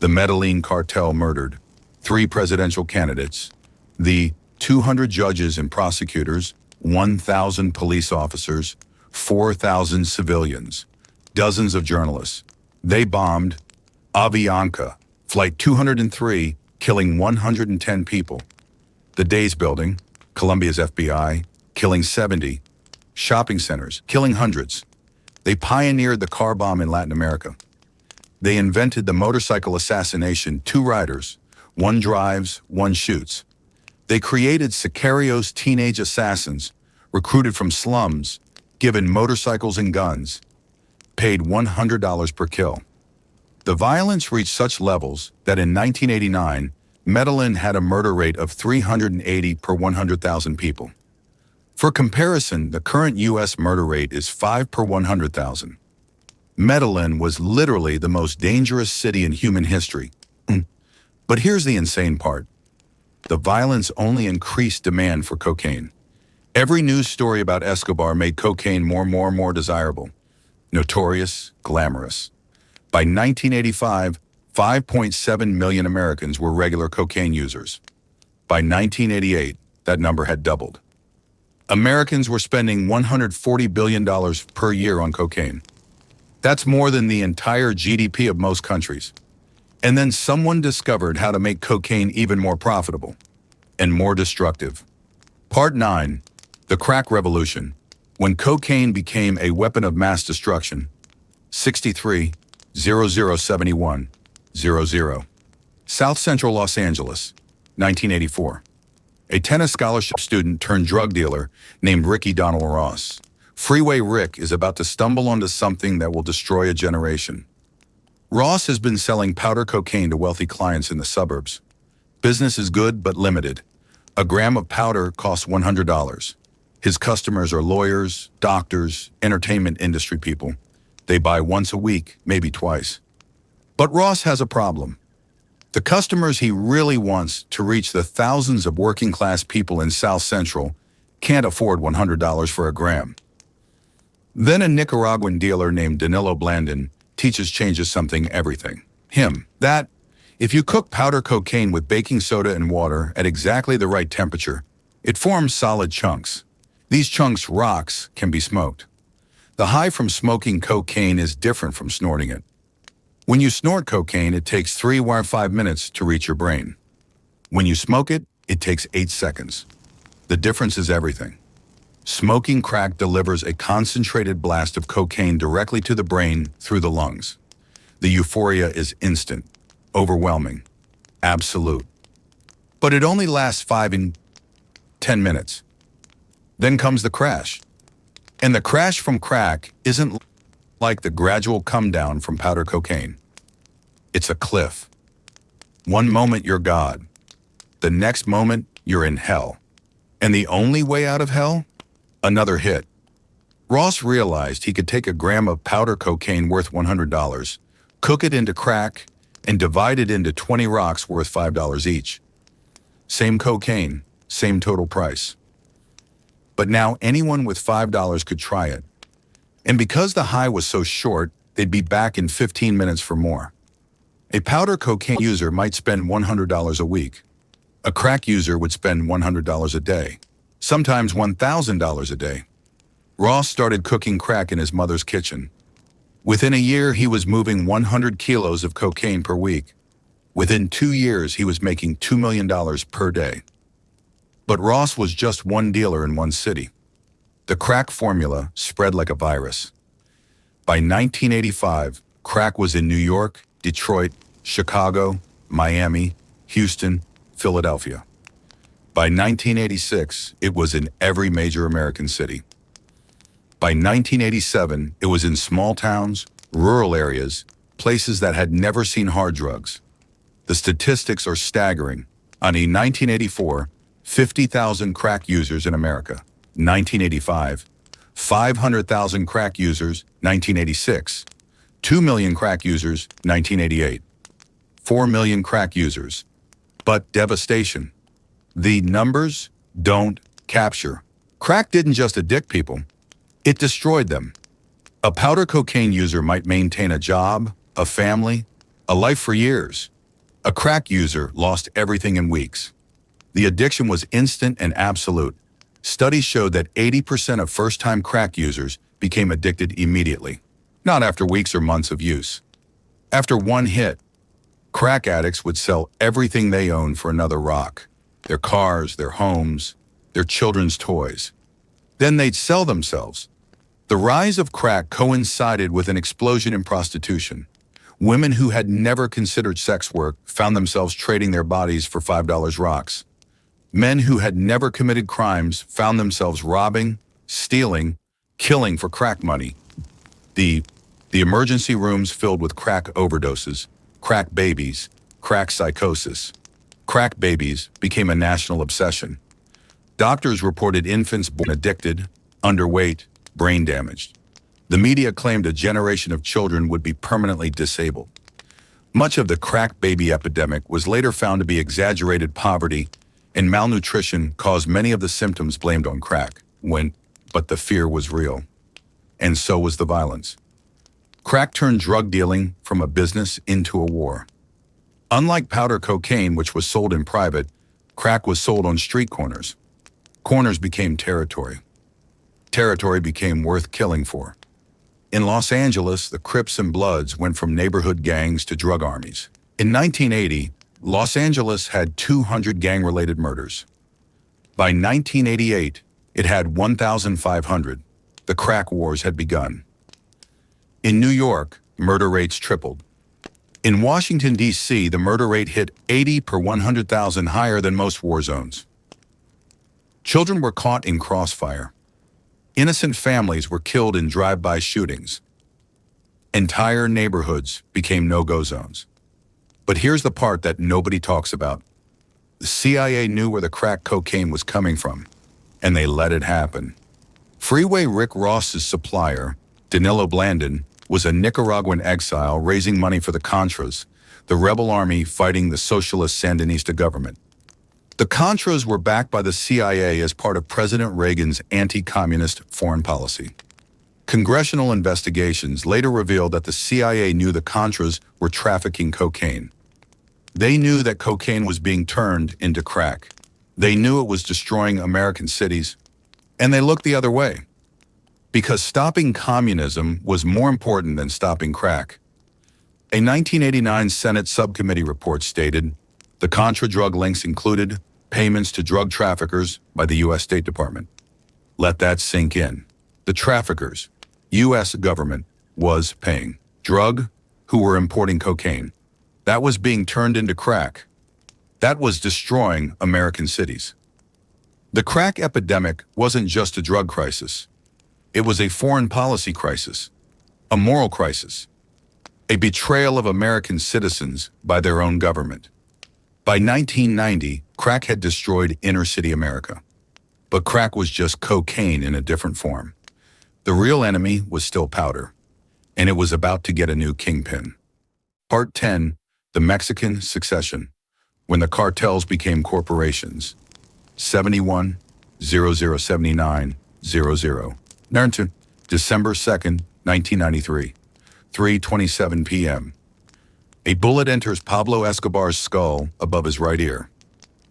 the Medellin cartel murdered 3 presidential candidates, the 200 judges and prosecutors, 1,000 police officers, 4,000 civilians, dozens of journalists. They bombed Avianca, Flight 203, killing 110 people. The Days Building, Colombia's FBI, killing 70. Shopping centers, killing hundreds. They pioneered the car bomb in Latin America. They invented the motorcycle assassination: 2 riders, one drives, one shoots. They created Sicarios, teenage assassins, recruited from slums, given motorcycles and guns, paid $100 per kill. The violence reached such levels that in 1989, Medellin had a murder rate of 380 per 100,000 people. For comparison, the current U.S. murder rate is 5 per 100,000. Medellin was literally the most dangerous city in human history. But here's the insane part. The violence only increased demand for cocaine. Every news story about Escobar made cocaine more desirable, notorious, glamorous. By 1985, 5.7 million Americans were regular cocaine users. By 1988, that number had doubled. Americans were spending $140 billion per year on cocaine. That's more than the entire GDP of most countries. And then someone discovered how to make cocaine even more profitable and more destructive. Part 9. The Crack Revolution. When cocaine became a weapon of mass destruction. 63-0071-00. South Central Los Angeles, 1984. A tennis scholarship student turned drug dealer named Ricky Donald Ross. Freeway Rick is about to stumble onto something that will destroy a generation. Ross has been selling powder cocaine to wealthy clients in the suburbs. Business is good but limited. A gram of powder costs $100. His customers are lawyers, doctors, entertainment industry people. They buy once a week, maybe twice. But Ross has a problem. The customers he really wants to reach the thousands of working-class people in South Central can't afford $100 for a gram. Then a Nicaraguan dealer named Danilo Blandon changes something everything. That if you cook powder cocaine with baking soda and water at exactly the right temperature, it forms solid chunks. These chunks, rocks, can be smoked. The high from smoking cocaine is different from snorting it. When you snort cocaine, it takes 3 or 5 minutes to reach your brain. When you smoke it, it takes 8 seconds. The difference is everything. Smoking crack delivers a concentrated blast of cocaine directly to the brain through the lungs. The euphoria is instant, overwhelming, absolute. But it only lasts 5 and 10 minutes. Then comes the crash. And the crash from crack isn't like the gradual come down from powder cocaine. It's a cliff. One moment you're God. The next moment you're in hell. And the only way out of hell? Another hit. Ross realized he could take a gram of powder cocaine worth $100, cook it into crack, and divide it into 20 rocks worth $5 each. Same cocaine, same total price. But now anyone with $5 could try it. And because the high was so short, they'd be back in 15 minutes for more. A powder cocaine user might spend $100 a week. A crack user would spend $100 a day, sometimes $1,000 a day. Ross started cooking crack in his mother's kitchen. Within a year, he was moving 100 kilos of cocaine per week. Within 2 years, he was making $2 million per day. But Ross was just one dealer in one city. The crack formula spread like a virus. By 1985, crack was in New York, Detroit, Chicago, Miami, Houston, Philadelphia. By 1986, it was in every major American city. By 1987, it was in small towns, rural areas, places that had never seen hard drugs. The statistics are staggering. In 1984, 50,000 crack users in America. 1985, 500,000 crack users. 1986, 2 million crack users. 1988, 4 million crack users. But devastation. The numbers don't capture. Crack didn't just addict people, it destroyed them. A powder cocaine user might maintain a job, a family, a life for years. A crack user lost everything in weeks. The addiction was instant and absolute. Studies showed that 80% of first-time crack users became addicted immediately, not after weeks or months of use. After one hit, crack addicts would sell everything they owned for another rock. Their cars, their homes, their children's toys. Then they'd sell themselves. The rise of crack coincided with an explosion in prostitution. Women who had never considered sex work found themselves trading their bodies for $5 rocks. Men who had never committed crimes found themselves robbing, stealing, killing for crack money. The emergency rooms filled with crack overdoses, crack babies, crack psychosis. Crack babies became a national obsession. Doctors reported infants born addicted, underweight, brain damaged. The media claimed a generation of children would be permanently disabled. Much of the crack baby epidemic was later found to be exaggerated poverty, and malnutrition caused many of the symptoms blamed on crack, but the fear was real. And so was the violence. Crack turned drug dealing from a business into a war. Unlike powder cocaine, which was sold in private, crack was sold on street corners. Corners became territory. Territory became worth killing for. In Los Angeles, the Crips and Bloods went from neighborhood gangs to drug armies. In 1980, Los Angeles had 200 gang-related murders. By 1988, it had 1,500. The crack wars had begun. In New York, murder rates tripled. In Washington, D.C., the murder rate hit 80 per 100,000, higher than most war zones. Children were caught in crossfire. Innocent families were killed in drive-by shootings. Entire neighborhoods became no-go zones. But here's the part that nobody talks about. The CIA knew where the crack cocaine was coming from, and they let it happen. Freeway Rick Ross's supplier, Danilo Blandon, was a Nicaraguan exile raising money for the Contras, the rebel army fighting the socialist Sandinista government. The Contras were backed by the CIA as part of President Reagan's anti-communist foreign policy. Congressional investigations later revealed that the CIA knew the Contras were trafficking cocaine. They knew that cocaine was being turned into crack. They knew it was destroying American cities, and they looked the other way. Because stopping communism was more important than stopping crack. A 1989 Senate subcommittee report stated, the Contra drug links included payments to drug traffickers by the U.S. State Department. Let that sink in. The traffickers, U.S. government, was paying. Drug, who were importing cocaine. That was being turned into crack. That was destroying American cities. The crack epidemic wasn't just a drug crisis. It was a foreign policy crisis, a moral crisis, a betrayal of American citizens by their own government. By 1990, crack had destroyed inner-city America. But crack was just cocaine in a different form. The real enemy was still powder, and it was about to get a new kingpin. Part 10, The Mexican Succession, when the cartels became corporations. 71-0079-00. Narrative, December 2nd, 1993, 3:27 p.m. A bullet enters Pablo Escobar's skull above his right ear.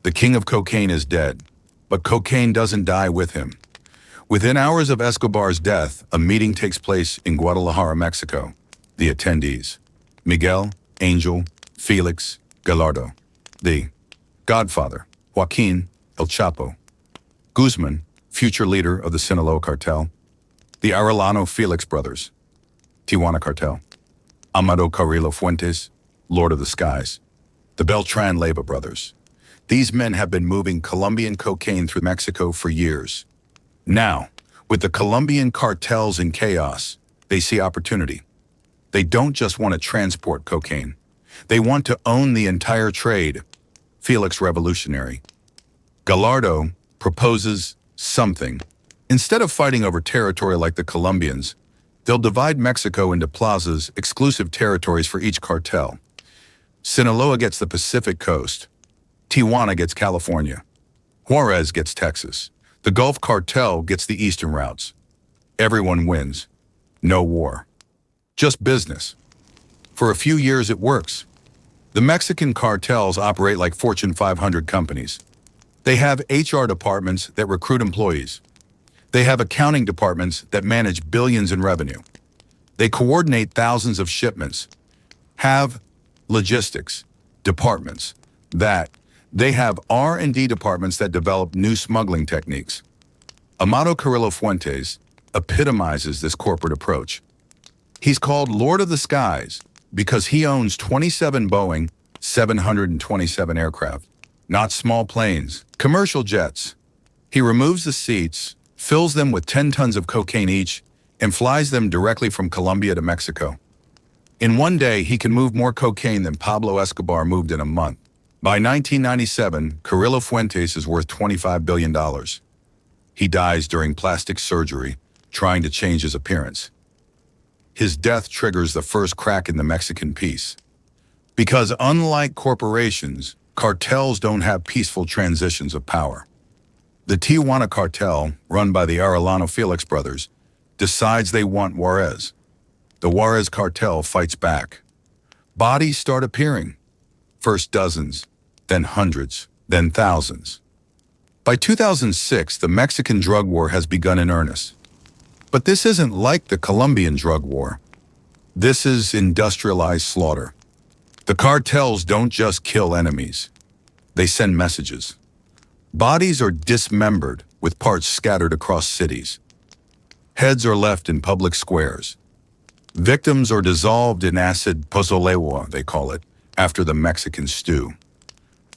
The king of cocaine is dead, but cocaine doesn't die with him. Within hours of Escobar's death, a meeting takes place in Guadalajara, Mexico. The attendees: Miguel, Angel, Felix, Gallardo. The Godfather, Joaquin, El Chapo. Guzman, future leader of the Sinaloa cartel. The Arellano Felix brothers. Tijuana cartel. Amado Carrillo Fuentes, Lord of the Skies. The Beltran Leyva brothers. These men have been moving Colombian cocaine through Mexico for years. Now, with the Colombian cartels in chaos, they see opportunity. They don't just want to transport cocaine. They want to own the entire trade. Felix revolutionary. Gallardo proposes something. Instead of fighting over territory like the Colombians, they'll divide Mexico into plazas, exclusive territories for each cartel. Sinaloa gets the Pacific coast. Tijuana gets California. Juarez gets Texas. The Gulf Cartel gets the eastern routes. Everyone wins. No war. Just business. For a few years it works. The Mexican cartels operate like Fortune 500 companies. They have HR departments that recruit employees. They have accounting departments that manage billions in revenue. They coordinate thousands of shipments. Have logistics departments that they have R&D departments that develop new smuggling techniques. Amado Carrillo Fuentes epitomizes this corporate approach. He's called Lord of the Skies because he owns 27 Boeing 727 aircraft, not small planes, commercial jets. He removes the seats, fills them with 10 tons of cocaine each, and flies them directly from Colombia to Mexico. In one day, he can move more cocaine than Pablo Escobar moved in a month. By 1997, Carrillo Fuentes is worth $25 billion. He dies during plastic surgery, trying to change his appearance. His death triggers the first crack in the Mexican peace. Because unlike corporations, cartels don't have peaceful transitions of power. The Tijuana cartel, run by the Arellano Felix brothers, decides they want Juarez. The Juarez cartel fights back. Bodies start appearing. First dozens, then hundreds, then thousands. By 2006, the Mexican drug war has begun in earnest. But this isn't like the Colombian drug war. This is industrialized slaughter. The cartels don't just kill enemies. They send messages. Bodies are dismembered with parts scattered across cities. Heads are left in public squares. Victims are dissolved in acid pozolewa, they call it, after the Mexican stew.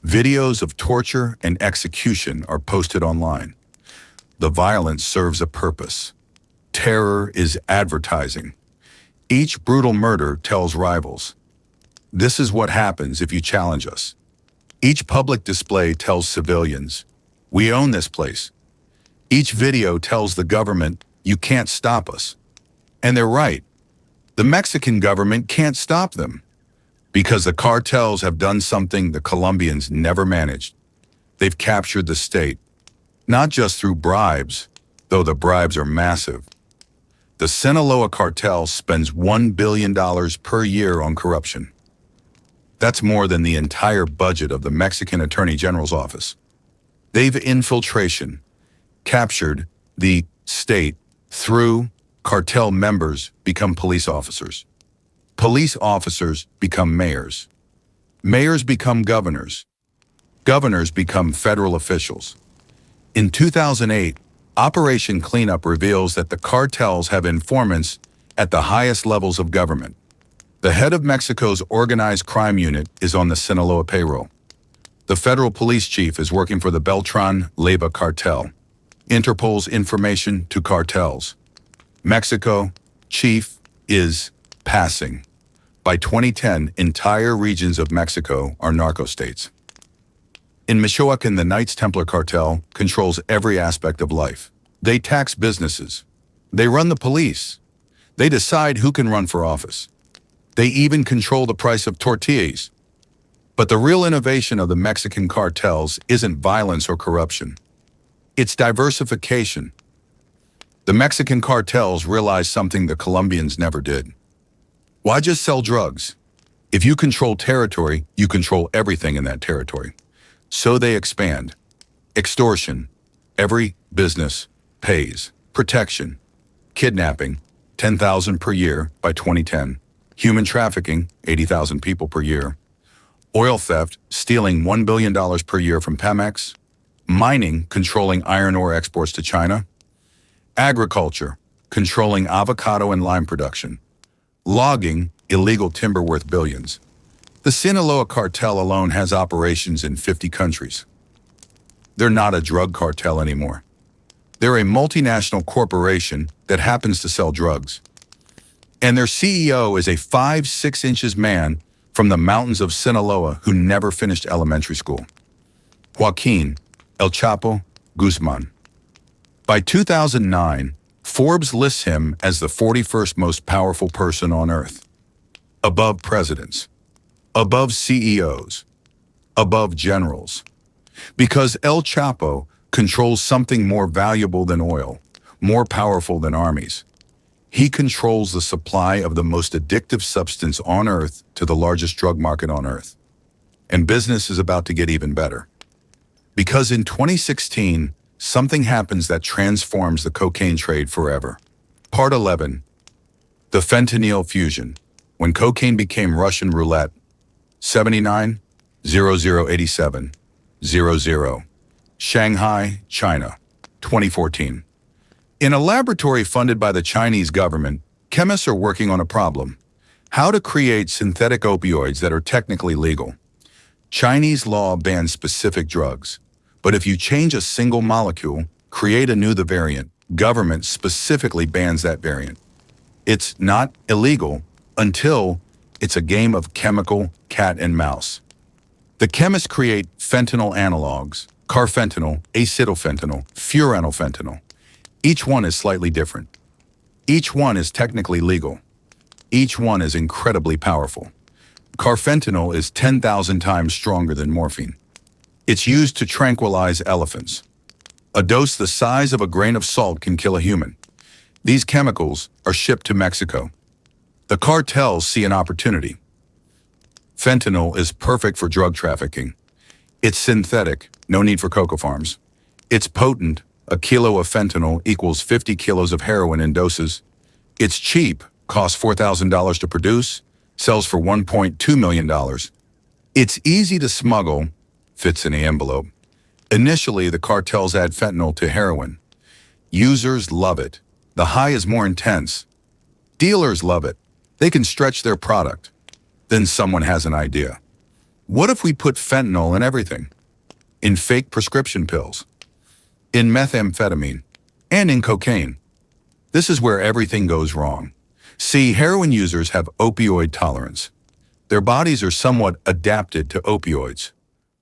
Videos of torture and execution are posted online. The violence serves a purpose. Terror is advertising. Each brutal murder tells rivals, this is what happens if you challenge us. Each public display tells civilians, we own this place. Each video tells the government, you can't stop us. And they're right. The Mexican government can't stop them because the cartels have done something the Colombians never managed. They've captured the state, not just through bribes, though the bribes are massive. The Sinaloa cartel spends $1 billion per year on corruption. That's more than the entire budget of the Mexican Attorney General's office. They've captured the state through cartel members become police officers. Police officers become mayors. Mayors become governors. Governors become federal officials. In 2008, Operation Cleanup reveals that the cartels have informants at the highest levels of government. The head of Mexico's organized crime unit is on the Sinaloa payroll. The federal police chief is working for the Beltran-Leyva cartel. Interpol's information to cartels. Mexico, chief, is passing. By 2010, entire regions of Mexico are narco-states. In Michoacan, the Knights Templar cartel controls every aspect of life. They tax businesses. They run the police. They decide who can run for office. They even control the price of tortillas. But the real innovation of the Mexican cartels isn't violence or corruption. It's diversification. The Mexican cartels realized something the Colombians never did. Why just sell drugs? If you control territory, you control everything in that territory. So they expand. Extortion. Every business pays. Protection. Kidnapping. 10,000 per year by 2010. Human trafficking. 80,000 people per year. Oil theft, stealing $1 billion per year from Pemex. Mining, controlling iron ore exports to China. Agriculture, controlling avocado and lime production. Logging, illegal timber worth billions. The Sinaloa cartel alone has operations in 50 countries. They're not a drug cartel anymore. They're a multinational corporation that happens to sell drugs. And their CEO is a 5'6" inches man from the mountains of Sinaloa who never finished elementary school. Joaquin El Chapo Guzman. By 2009, Forbes lists him as the 41st most powerful person on earth. Above presidents, above CEOs, above generals. Because El Chapo controls something more valuable than oil, more powerful than armies. He controls the supply of the most addictive substance on earth to the largest drug market on earth. And business is about to get even better. Because in 2016, something happens that transforms the cocaine trade forever. Part 11. The fentanyl fusion. When cocaine became Russian roulette. 79 0087 00. Shanghai, China. 2014. In a laboratory funded by the Chinese government, chemists are working on a problem: how to create synthetic opioids that are technically legal. Chinese law bans specific drugs, but if you change a single molecule, create anew the variant, government specifically bans that variant. It's not illegal until it's a game of chemical cat and mouse. The chemists create fentanyl analogs: carfentanil, acetylfentanyl, furanylfentanyl. Each one is slightly different. Each one is technically legal. Each one is incredibly powerful. Carfentanil is 10,000 times stronger than morphine. It's used to tranquilize elephants. A dose the size of a grain of salt can kill a human. These chemicals are shipped to Mexico. The cartels see an opportunity. Fentanyl is perfect for drug trafficking. It's synthetic, no need for cocoa farms. It's potent. A kilo of fentanyl equals 50 kilos of heroin in doses. It's cheap, costs $4,000 to produce, sells for $1.2 million. It's easy to smuggle, fits in an envelope. Initially, the cartels add fentanyl to heroin. Users love it. The high is more intense. Dealers love it. They can stretch their product. Then someone has an idea. What if we put fentanyl in everything? In fake prescription pills, in methamphetamine, and in cocaine. This is where everything goes wrong. See, heroin users have opioid tolerance. Their bodies are somewhat adapted to opioids.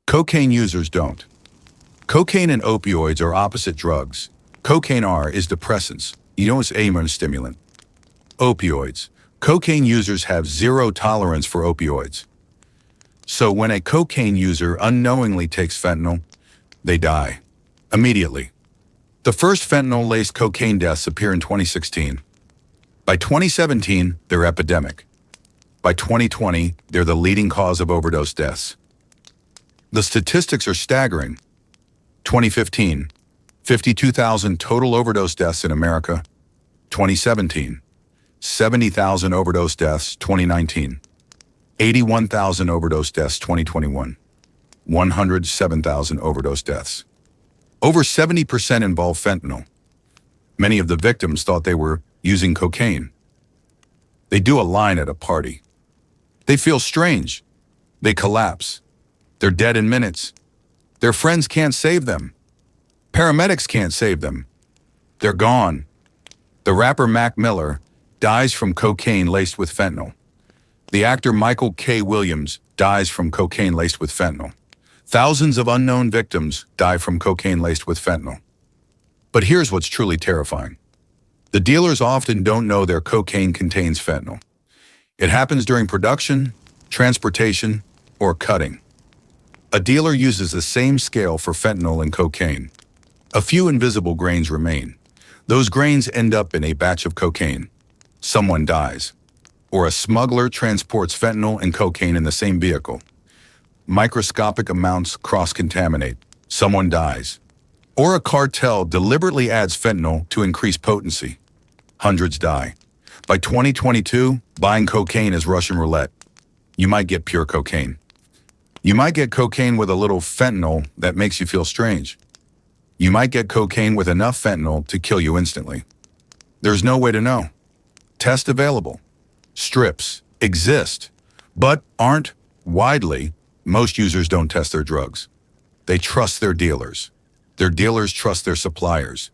Cocaine users don't. Cocaine and opioids are opposite drugs. Cocaine is depressants. You know it's a stimulant. Opioids. Cocaine users have zero tolerance for opioids. So when a cocaine user unknowingly takes fentanyl, they die immediately. The first fentanyl-laced cocaine deaths appear in 2016. By 2017, they're epidemic. By 2020, they're the leading cause of overdose deaths. The statistics are staggering. 2015, 52,000 total overdose deaths in America. 2017, 70,000 overdose deaths. 2019, 81,000 overdose deaths. 2021, 107,000 overdose deaths. Over 70% involve fentanyl. Many of the victims thought they were using cocaine. They do a line at a party. They feel strange. They collapse. They're dead in minutes. Their friends can't save them. Paramedics can't save them. They're gone. The rapper Mac Miller dies from cocaine laced with fentanyl. The actor Michael K. Williams dies from cocaine laced with fentanyl. Thousands of unknown victims die from cocaine laced with fentanyl. But here's what's truly terrifying. The dealers often don't know their cocaine contains fentanyl. It happens during production, transportation, or cutting. A dealer uses the same scale for fentanyl and cocaine. A few invisible grains remain. Those grains end up in a batch of cocaine. Someone dies. Or a smuggler transports fentanyl and cocaine in the same vehicle. Microscopic amounts cross-contaminate. Someone dies. Or a cartel deliberately adds fentanyl to increase potency. Hundreds die. By 2022, buying cocaine is Russian roulette. You might get pure cocaine. You might get cocaine with a little fentanyl that makes you feel strange. You might get cocaine with enough fentanyl to kill you instantly. There's no way to know. Test available. Strips exist, but aren't widely. Most users don't test their drugs. They trust their dealers. Their dealers trust their suppliers.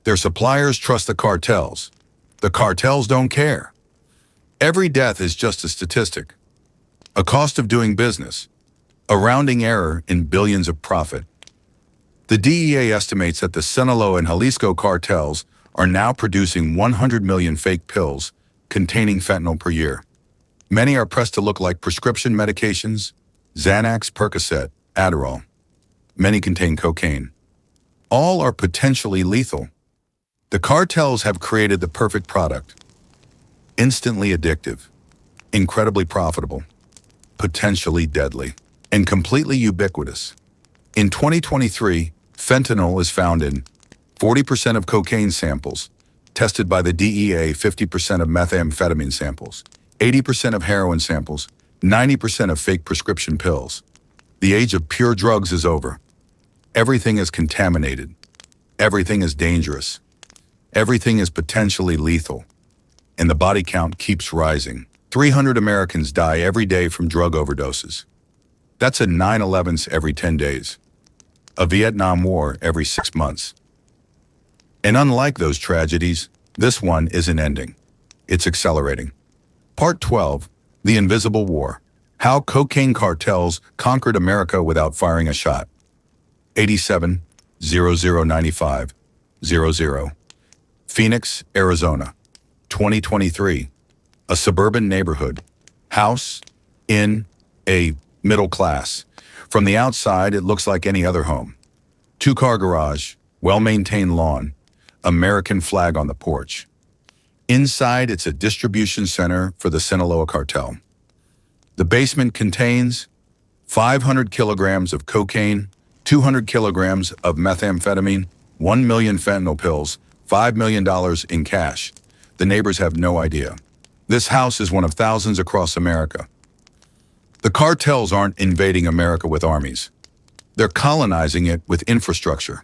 Their suppliers trust the cartels. The cartels don't care. Every death is just a statistic, a cost of doing business, a rounding error in billions of profit. The DEA estimates that the Sinaloa and Jalisco cartels are now producing 100 million fake pills containing fentanyl per year. Many are pressed to look like prescription medications, Xanax, Percocet, Adderall. Many contain cocaine. All are potentially lethal. The cartels have created the perfect product. Instantly addictive, incredibly profitable, potentially deadly, and completely ubiquitous. In 2023, fentanyl is found in 40% of cocaine samples, tested by the DEA, 50% of methamphetamine samples, 80% of heroin samples, 90% of fake prescription pills. The age of pure drugs is over. Everything is contaminated. Everything is dangerous. Everything is potentially lethal. And the body count keeps rising. 300 Americans die every day from drug overdoses. That's a 9/11s every 10 days. A Vietnam War every 6 months. And unlike those tragedies, this one isn't ending. It's accelerating. Part 12, The Invisible War. How Cocaine Cartels Conquered America Without Firing a Shot. 87 0095 00. Phoenix, Arizona. 2023. A suburban neighborhood. House in a middle class. From the outside, it looks like any other home. 2-car garage, well-maintained lawn, American flag on the porch. Inside, it's a distribution center for the Sinaloa cartel. The basement contains 500 kilograms of cocaine, 200 kilograms of methamphetamine, 1 million fentanyl pills, $5 million in cash. The neighbors have no idea. This house is one of thousands across America. The cartels aren't invading America with armies. They're colonizing it with infrastructure.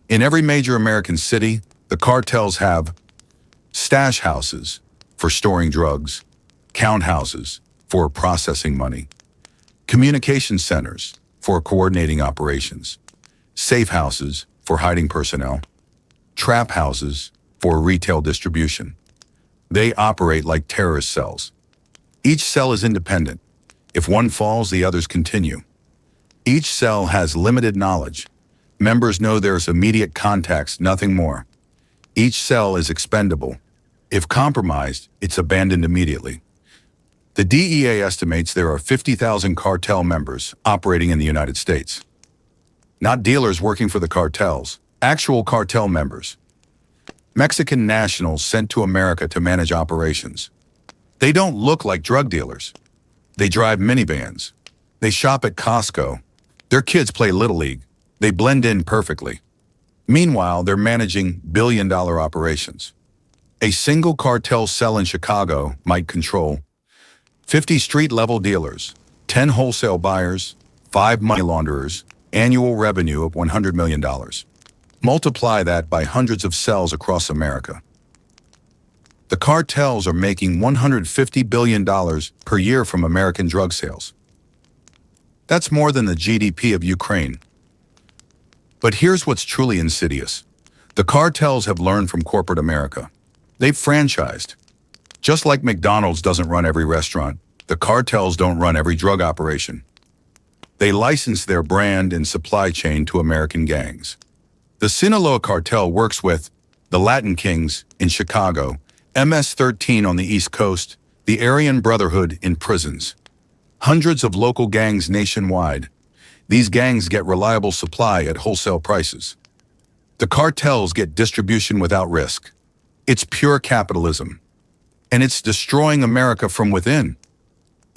In every major American city, the cartels have stash houses for storing drugs, count houses for processing money, communication centers for coordinating operations, safe houses for hiding personnel, trap houses for retail distribution. They operate like terrorist cells. Each cell is independent. If one falls, the others continue. Each cell has limited knowledge. Members know there's immediate contacts, nothing more. Each cell is expendable. If compromised, it's abandoned immediately. The DEA estimates there are 50,000 cartel members operating in the United States. Not dealers working for the cartels, actual cartel members. Mexican nationals sent to America to manage operations. They don't look like drug dealers. They drive minivans. They shop at Costco. Their kids play Little League. They blend in perfectly. Meanwhile, they're managing billion-dollar operations. A single cartel cell in Chicago might control 50 street-level dealers, 10 wholesale buyers, 5 money launderers, annual revenue of $100 million. Multiply that by hundreds of cells across America. The cartels are making $150 billion per year from American drug sales. That's more than the GDP of Ukraine. But here's what's truly insidious. The cartels have learned from corporate America. They've franchised. Just like McDonald's doesn't run every restaurant, the cartels don't run every drug operation. They license their brand and supply chain to American gangs. The Sinaloa cartel works with the Latin Kings in Chicago, MS-13 on the East Coast, the Aryan Brotherhood in prisons. Hundreds of local gangs nationwide. These gangs get reliable supply at wholesale prices. The cartels get distribution without risk. It's pure capitalism. And it's destroying America from within.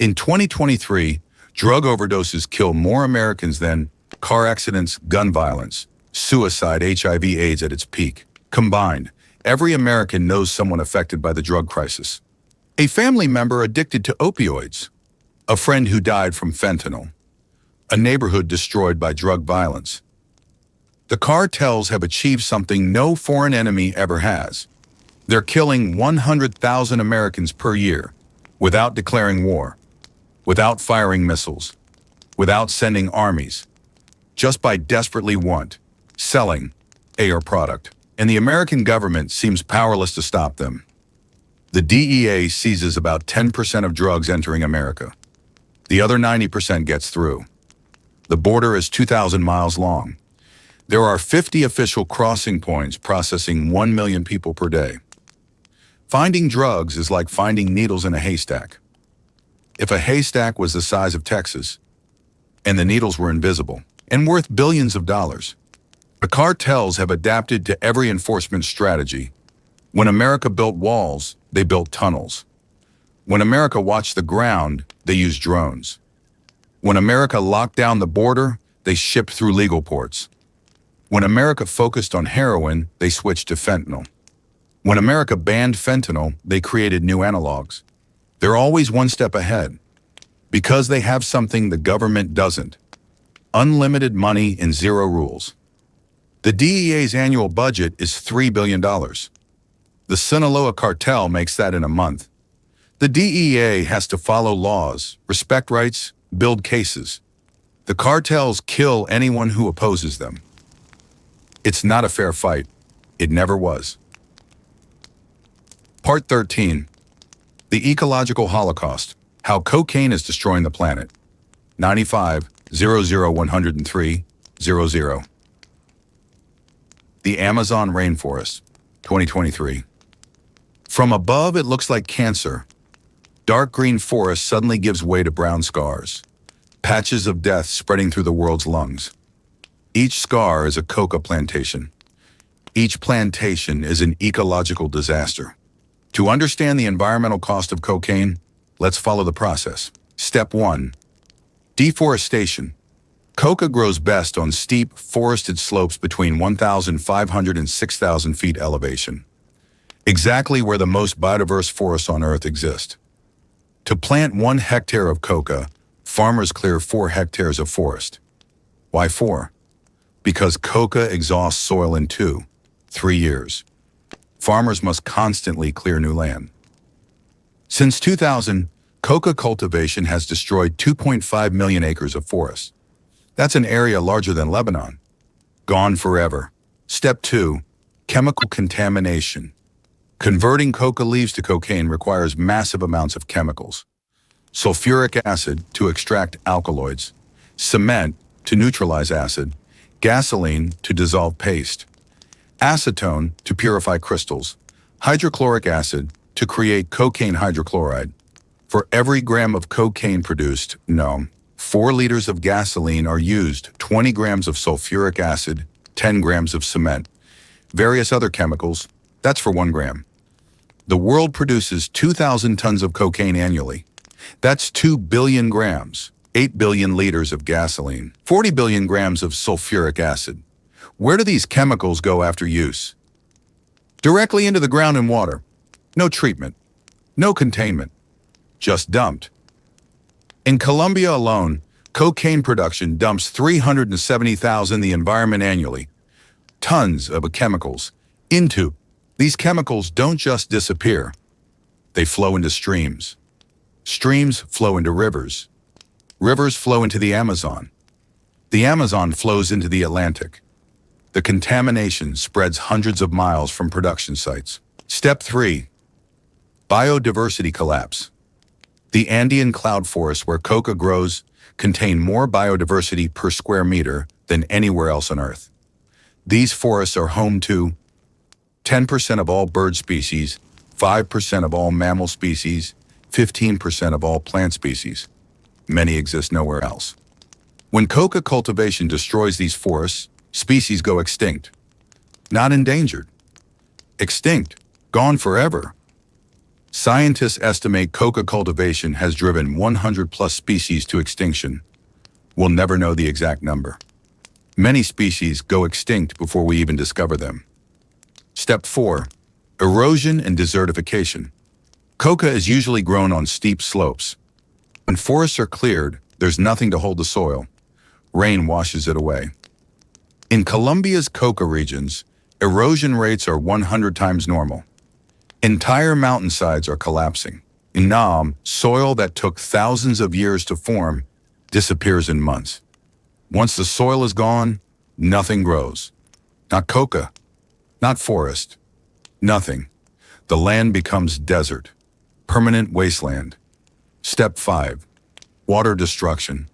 In 2023, drug overdoses kill more Americans than car accidents, gun violence, suicide, HIV/AIDS at its peak. Combined, every American knows someone affected by the drug crisis. A family member addicted to opioids. A friend who died from fentanyl. A neighborhood destroyed by drug violence. The cartels have achieved something no foreign enemy ever has. They're killing 100,000 Americans per year without declaring war, without firing missiles, without sending armies, just by desperately selling a product. And the American government seems powerless to stop them. The DEA seizes about 10% of drugs entering America. The other 90% gets through. The border is 2,000 miles long. There are 50 official crossing points processing 1 million people per day. Finding drugs is like finding needles in a haystack. If a haystack was the size of Texas, and the needles were invisible, and worth billions of dollars, the cartels have adapted to every enforcement strategy. When America built walls, they built tunnels. When America watched the ground, they used drones. When America locked down the border, they shipped through legal ports. When America focused on heroin, they switched to fentanyl. When America banned fentanyl, they created new analogs. They're always one step ahead, because they have something the government doesn't: unlimited money and zero rules. The DEA's annual budget is $3 billion. The Sinaloa cartel makes that in a month. The DEA has to follow laws, respect rights, build cases. The cartels kill anyone who opposes them. It's not a fair fight. It never was. Part 13. The Ecological Holocaust. How Cocaine is Destroying the Planet. 95-00-103-00. The Amazon Rainforest. 2023. From above, it looks like cancer. Dark green forest suddenly gives way to brown scars. Patches of death spreading through the world's lungs. Each scar is a coca plantation. Each plantation is an ecological disaster. To understand the environmental cost of cocaine, let's follow the process. Step 1. Deforestation. Coca grows best on steep, forested slopes between 1,500 and 6,000 feet elevation. Exactly where the most biodiverse forests on Earth exist. To plant 1 hectare of coca, farmers clear 4 hectares of forest. Why 4? Because coca exhausts soil in 2-3 years. Farmers must constantly clear new land. Since 2000, coca cultivation has destroyed 2.5 million acres of forest. That's an area larger than Lebanon. Gone forever. Step 2. Chemical contamination. Converting coca leaves to cocaine requires massive amounts of chemicals. Sulfuric acid to extract alkaloids, cement to neutralize acid, gasoline to dissolve paste, acetone to purify crystals, Hydrochloric acid to create cocaine hydrochloride. For every gram of cocaine produced, 4 liters of gasoline are used, 20 grams of sulfuric acid, 10 grams of cement, various other chemicals, that's for 1 gram. The world produces 2,000 tons of cocaine annually. That's 2 billion grams, 8 billion liters of gasoline, 40 billion grams of sulfuric acid. Where do these chemicals go after use? Directly into the ground and water. No treatment, no containment, just dumped. In Colombia alone, cocaine production dumps 370,000 the environment annually. Tons of chemicals into. These chemicals don't just disappear. They flow into streams. Streams flow into rivers. Rivers flow into the Amazon. The Amazon flows into the Atlantic. The contamination spreads hundreds of miles from production sites. Step 3. Biodiversity collapse. The Andean cloud forests where coca grows contain more biodiversity per square meter than anywhere else on Earth. These forests are home to 10% of all bird species, 5% of all mammal species, 15% of all plant species. Many exist nowhere else. When coca cultivation destroys these forests, species go extinct. Not endangered. Extinct. Gone forever. Scientists estimate coca cultivation has driven 100 plus species to extinction. We'll never know the exact number. Many species go extinct before we even discover them. Step 4. Erosion and desertification. Coca is usually grown on steep slopes. When forests are cleared, there's nothing to hold the soil. Rain washes it away. In Colombia's coca regions, erosion rates are 100 times normal. Entire mountainsides are collapsing. In Nam, soil that took thousands of years to form disappears in months. Once the soil is gone, nothing grows. Not coca, not forest, nothing. The land becomes desert, permanent wasteland. Step 5. Water destruction.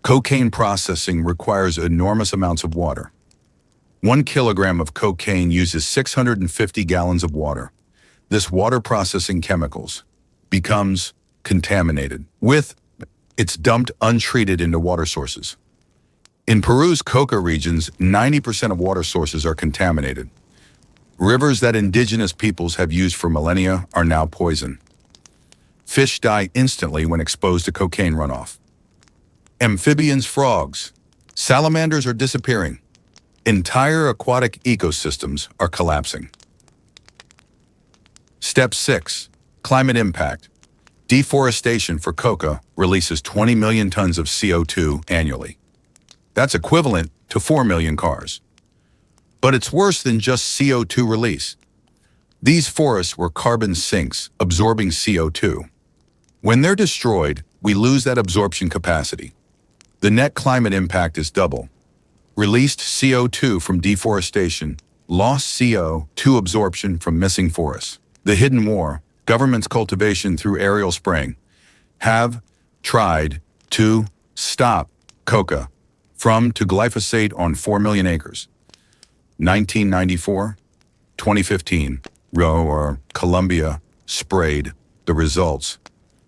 Cocaine processing requires enormous amounts of water. 1 kilogram of cocaine uses 650 gallons of water. This water processing chemicals becomes contaminated. It's dumped untreated into water sources. In Peru's coca regions, 90% of water sources are contaminated. Rivers that indigenous peoples have used for millennia are now poison. Fish die instantly when exposed to cocaine runoff. Amphibians, frogs, salamanders are disappearing. Entire aquatic ecosystems are collapsing. Step 6. Climate impact. Deforestation for coca releases 20 million tons of CO2 annually. That's equivalent to 4 million cars. But it's worse than just CO2 release. These forests were carbon sinks absorbing CO2. When they're destroyed, we lose that absorption capacity. The net climate impact is double. Released CO2 from deforestation, lost CO2 absorption from missing forests. The hidden war, government's cultivation through aerial spraying, have tried to stop coca from to glyphosate on 4 million acres. 1994, 2015, Colombia sprayed. The results.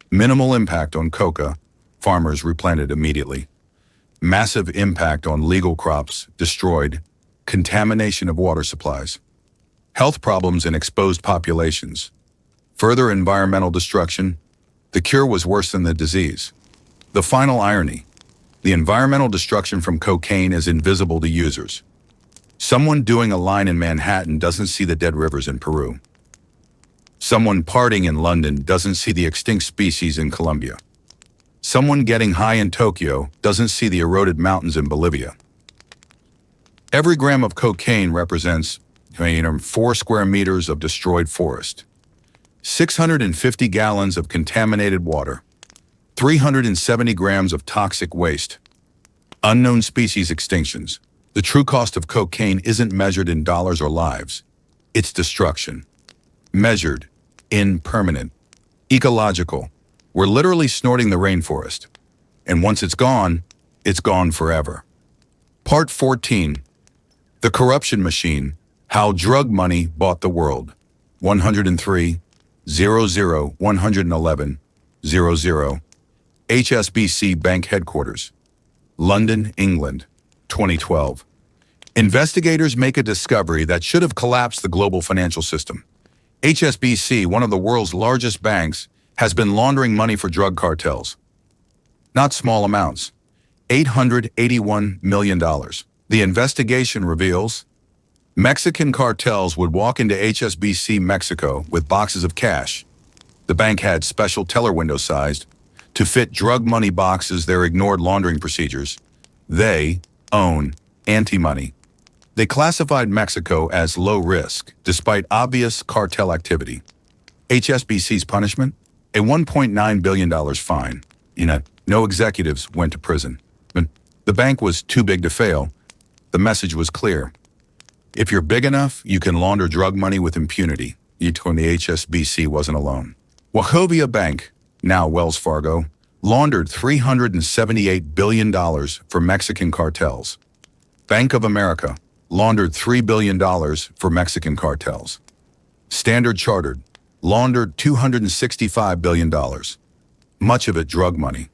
Minimal impact on coca, farmers replanted immediately. Massive impact on legal crops, destroyed. Contamination of water supplies. Health problems in exposed populations. Further environmental destruction. The cure was worse than the disease. The final irony. The environmental destruction from cocaine is invisible to users. Someone doing a line in Manhattan doesn't see the dead rivers in Peru. Someone partying in London doesn't see the extinct species in Colombia. Someone getting high in Tokyo doesn't see the eroded mountains in Bolivia. Every gram of cocaine represents 4 square meters of destroyed forest, 650 gallons of contaminated water, 370 grams of toxic waste, unknown species extinctions. The true cost of cocaine isn't measured in dollars or lives. It's destruction. Measured in permanent. Ecological. We're literally snorting the rainforest. And once it's gone forever. Part 14. The corruption machine. How drug money bought the world. 103 00 111 00. HSBC Bank Headquarters, London, England, 2012. Investigators make a discovery that should have collapsed the global financial system. HSBC, one of the world's largest banks, has been laundering money for drug cartels. Not small amounts. $881 million. The investigation reveals Mexican cartels would walk into HSBC Mexico with boxes of cash. The bank had special teller windows sized to fit drug money boxes. Their ignored laundering procedures. They own anti-money. They classified Mexico as low risk, despite obvious cartel activity. HSBC's punishment? A $1.9 billion fine. No executives went to prison. But the bank was too big to fail. The message was clear. If you're big enough, you can launder drug money with impunity. The HSBC wasn't alone. Wachovia Bank, now Wells Fargo, laundered $378 billion for Mexican cartels. Bank of America laundered $3 billion for Mexican cartels. Standard Chartered laundered $265 billion, much of it drug money.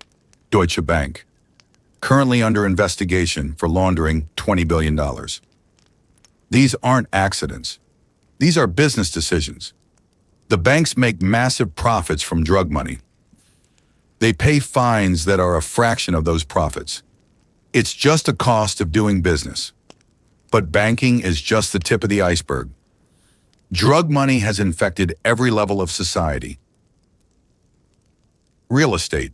Deutsche Bank, currently under investigation for laundering $20 billion. These aren't accidents. These are business decisions. The banks make massive profits from drug money. They pay fines that are a fraction of those profits. It's just a cost of doing business. But banking is just the tip of the iceberg. Drug money has infected every level of society. Real estate.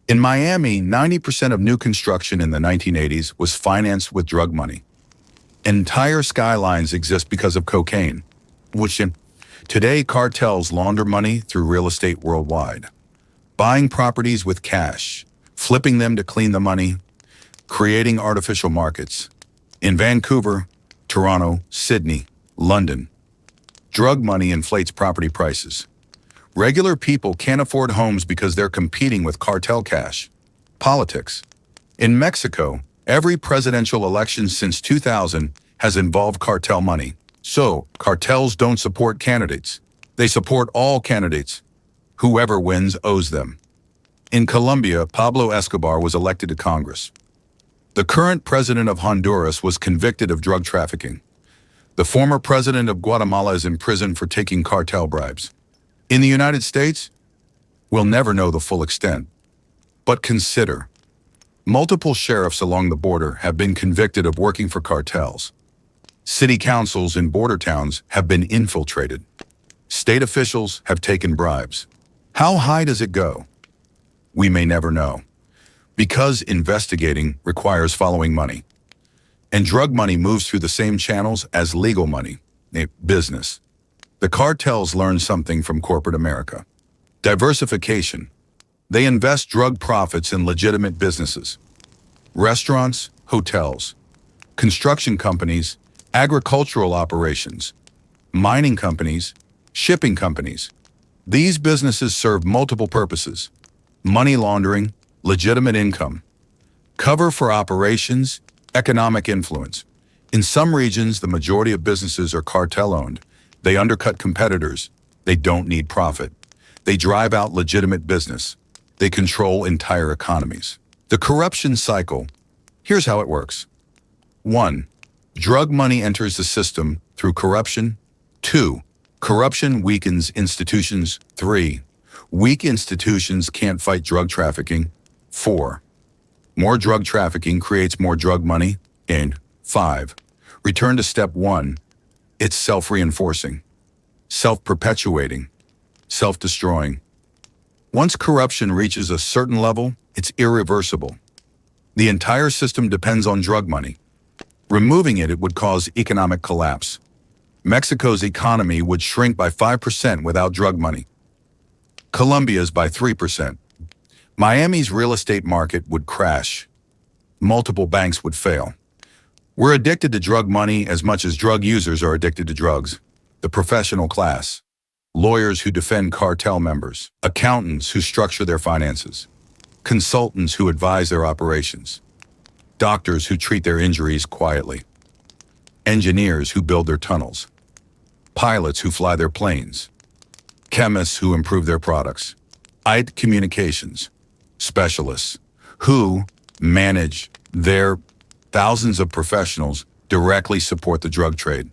In Miami, 90% of new construction in the 1980s was financed with drug money. Entire skylines exist because of cocaine, which today cartels launder money through real estate worldwide, buying properties with cash, flipping them to clean the money, creating artificial markets. In Vancouver, Toronto, Sydney, London, drug money inflates property prices. Regular people can't afford homes because they're competing with cartel cash. Politics. In Mexico, every presidential election since 2000 has involved cartel money. So, cartels don't support candidates. They support all candidates. Whoever wins owes them. In Colombia, Pablo Escobar was elected to Congress. The current president of Honduras was convicted of drug trafficking. The former president of Guatemala is in prison for taking cartel bribes. In the United States, we'll never know the full extent. But consider, multiple sheriffs along the border have been convicted of working for cartels. City councils in border towns have been infiltrated. State officials have taken bribes. How high does it go? We may never know, because investigating requires following money. And drug money moves through the same channels as legal money, business. The cartels learn something from corporate America. Diversification. They invest drug profits in legitimate businesses. Restaurants, hotels, construction companies, agricultural operations, mining companies, shipping companies. These businesses serve multiple purposes: money laundering, legitimate income, cover for operations, economic influence. In some regions, the majority of businesses are cartel-owned. They undercut competitors. They don't need profit. They drive out legitimate business. They control entire economies. The corruption cycle. Here's how it works. 1. Drug money enters the system through corruption. 2. Corruption weakens institutions. 3. Weak institutions can't fight drug trafficking. 4. More drug trafficking creates more drug money. And 5. Return to step 1. It's self-reinforcing, self-perpetuating, self-destroying. Once corruption reaches a certain level, it's irreversible. The entire system depends on drug money. Removing it would cause economic collapse. Mexico's economy would shrink by 5% without drug money. Colombia's by 3%. Miami's real estate market would crash. Multiple banks would fail. We're addicted to drug money as much as drug users are addicted to drugs. The professional class. Lawyers who defend cartel members. Accountants who structure their finances. Consultants who advise their operations. Doctors who treat their injuries quietly. Engineers who build their tunnels. pilots who fly their planes, chemists who improve their products, IT communications specialists who manage their thousands of professionals directly support the drug trade.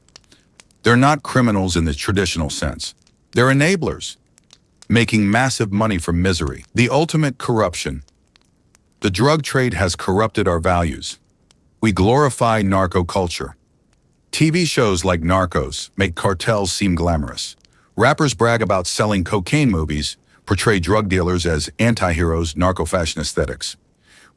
They're not criminals in the traditional sense. They're enablers, making massive money from misery. The ultimate corruption. The drug trade has corrupted our values. We glorify narco culture. TV shows like Narcos make cartels seem glamorous. Rappers brag about selling cocaine movies, portray drug dealers as anti-heroes, narco-fashion aesthetics.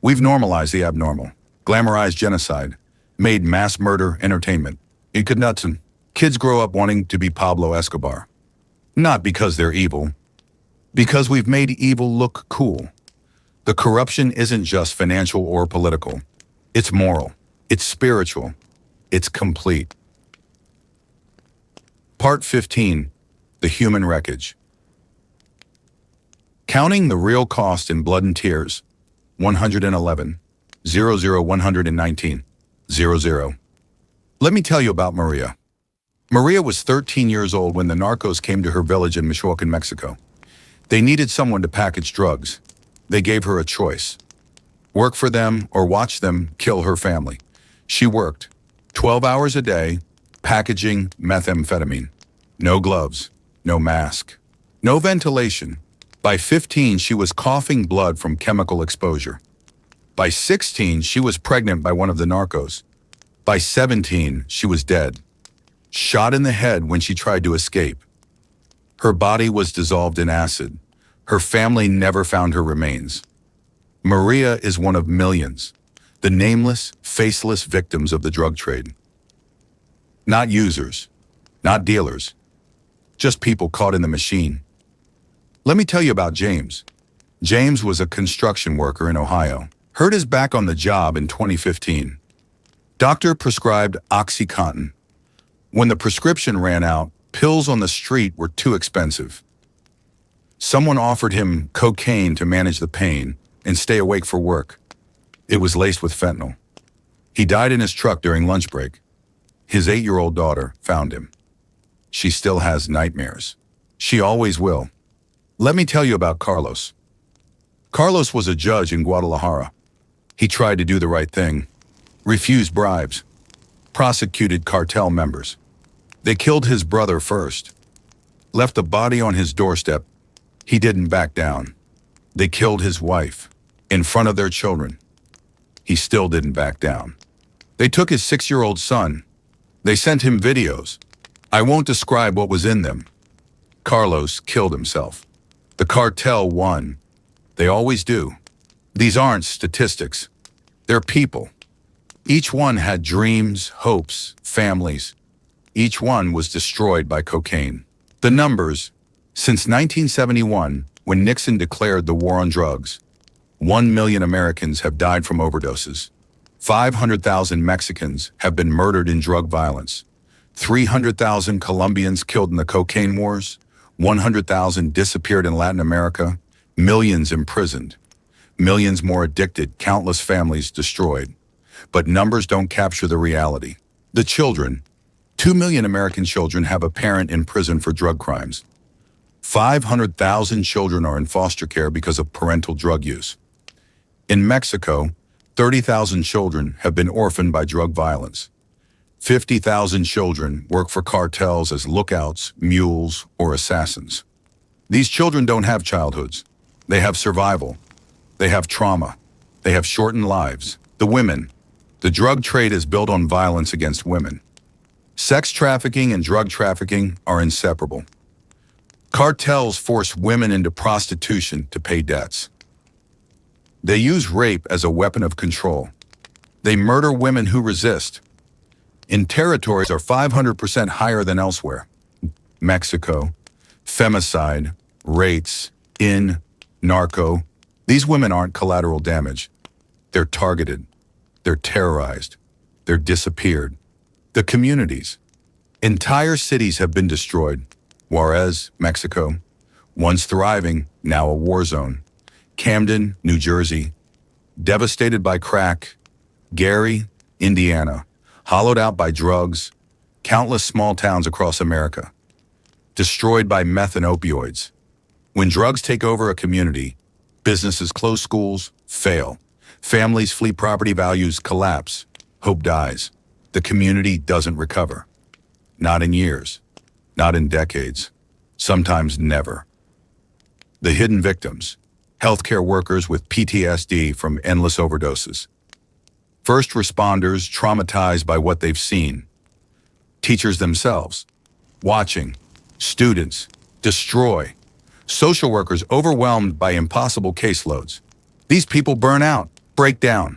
We've normalized the abnormal, glamorized genocide, made mass murder entertainment. It could nuts and kids grow up wanting to be Pablo Escobar. Not because they're evil, because we've made evil look cool. The corruption isn't just financial or political. It's moral. It's spiritual. It's complete. Part 15. The Human Wreckage. Counting the real cost in blood and tears. 111. 119. 00. Let me tell you about Maria. Maria was 13 years old when the narcos came to her village in Michoacan, Mexico. They needed someone to package drugs. They gave her a choice. Work for them or watch them kill her family. She worked 12 hours a day, packaging methamphetamine. No gloves, no mask, no ventilation. By 15, she was coughing blood from chemical exposure. By 16, she was pregnant by one of the narcos. By 17, she was dead, shot in the head when she tried to escape. Her body was dissolved in acid. Her family never found her remains. Maria is one of millions, the nameless, faceless victims of the drug trade. Not users, not dealers, just people caught in the machine. Let me tell you about James. James was a construction worker in Ohio. Hurt his back on the job in 2015. Doctor prescribed OxyContin. When the prescription ran out, pills on the street were too expensive. Someone offered him cocaine to manage the pain and stay awake for work. It was laced with fentanyl. He died in his truck during lunch break. His 8-year-old daughter found him. She still has nightmares. She always will. Let me tell you about Carlos. Carlos was a judge in Guadalajara. He tried to do the right thing, refused bribes, prosecuted cartel members. They killed his brother first, left a body on his doorstep. He didn't back down. They killed his wife in front of their children. He still didn't back down. They took his 6-year-old son. They sent him videos. I won't describe what was in them. Carlos killed himself. The cartel won. They always do. These aren't statistics. They're people. Each one had dreams, hopes, families. Each one was destroyed by cocaine. The numbers, since 1971, when Nixon declared the war on drugs, 1 million Americans have died from overdoses. 500,000 Mexicans have been murdered in drug violence. 300,000 Colombians killed in the cocaine wars. 100,000 disappeared in Latin America. Millions imprisoned. Millions more addicted, countless families destroyed. But numbers don't capture the reality. The children, 2 million American children have a parent in prison for drug crimes. 500,000 children are in foster care because of parental drug use. In Mexico, 30,000 children have been orphaned by drug violence. 50,000 children work for cartels as lookouts, mules, or assassins. These children don't have childhoods. They have survival. They have trauma. They have shortened lives. The women. The drug trade is built on violence against women. Sex trafficking and drug trafficking are inseparable. Cartels force women into prostitution to pay debts. They use rape as a weapon of control. They murder women who resist. In territories are 500% higher than elsewhere. Mexico, femicide, rates, in, narco. These women aren't collateral damage. They're targeted. They're terrorized. They're disappeared. The communities. Entire cities have been destroyed. Juarez, Mexico, once thriving, now a war zone. Camden, New Jersey, devastated by crack. Gary, Indiana, hollowed out by drugs. Countless small towns across America. destroyed by meth and opioids. When drugs take over a community, businesses close, schools fail, families flee, property values collapse, hope dies. The community doesn't recover. Not in years, not in decades, sometimes never. The hidden victims, healthcare workers with PTSD from endless overdoses. First responders traumatized by what they've seen. Teachers themselves, watching. Students, destroy. Social workers overwhelmed by impossible caseloads. These people burn out, break down,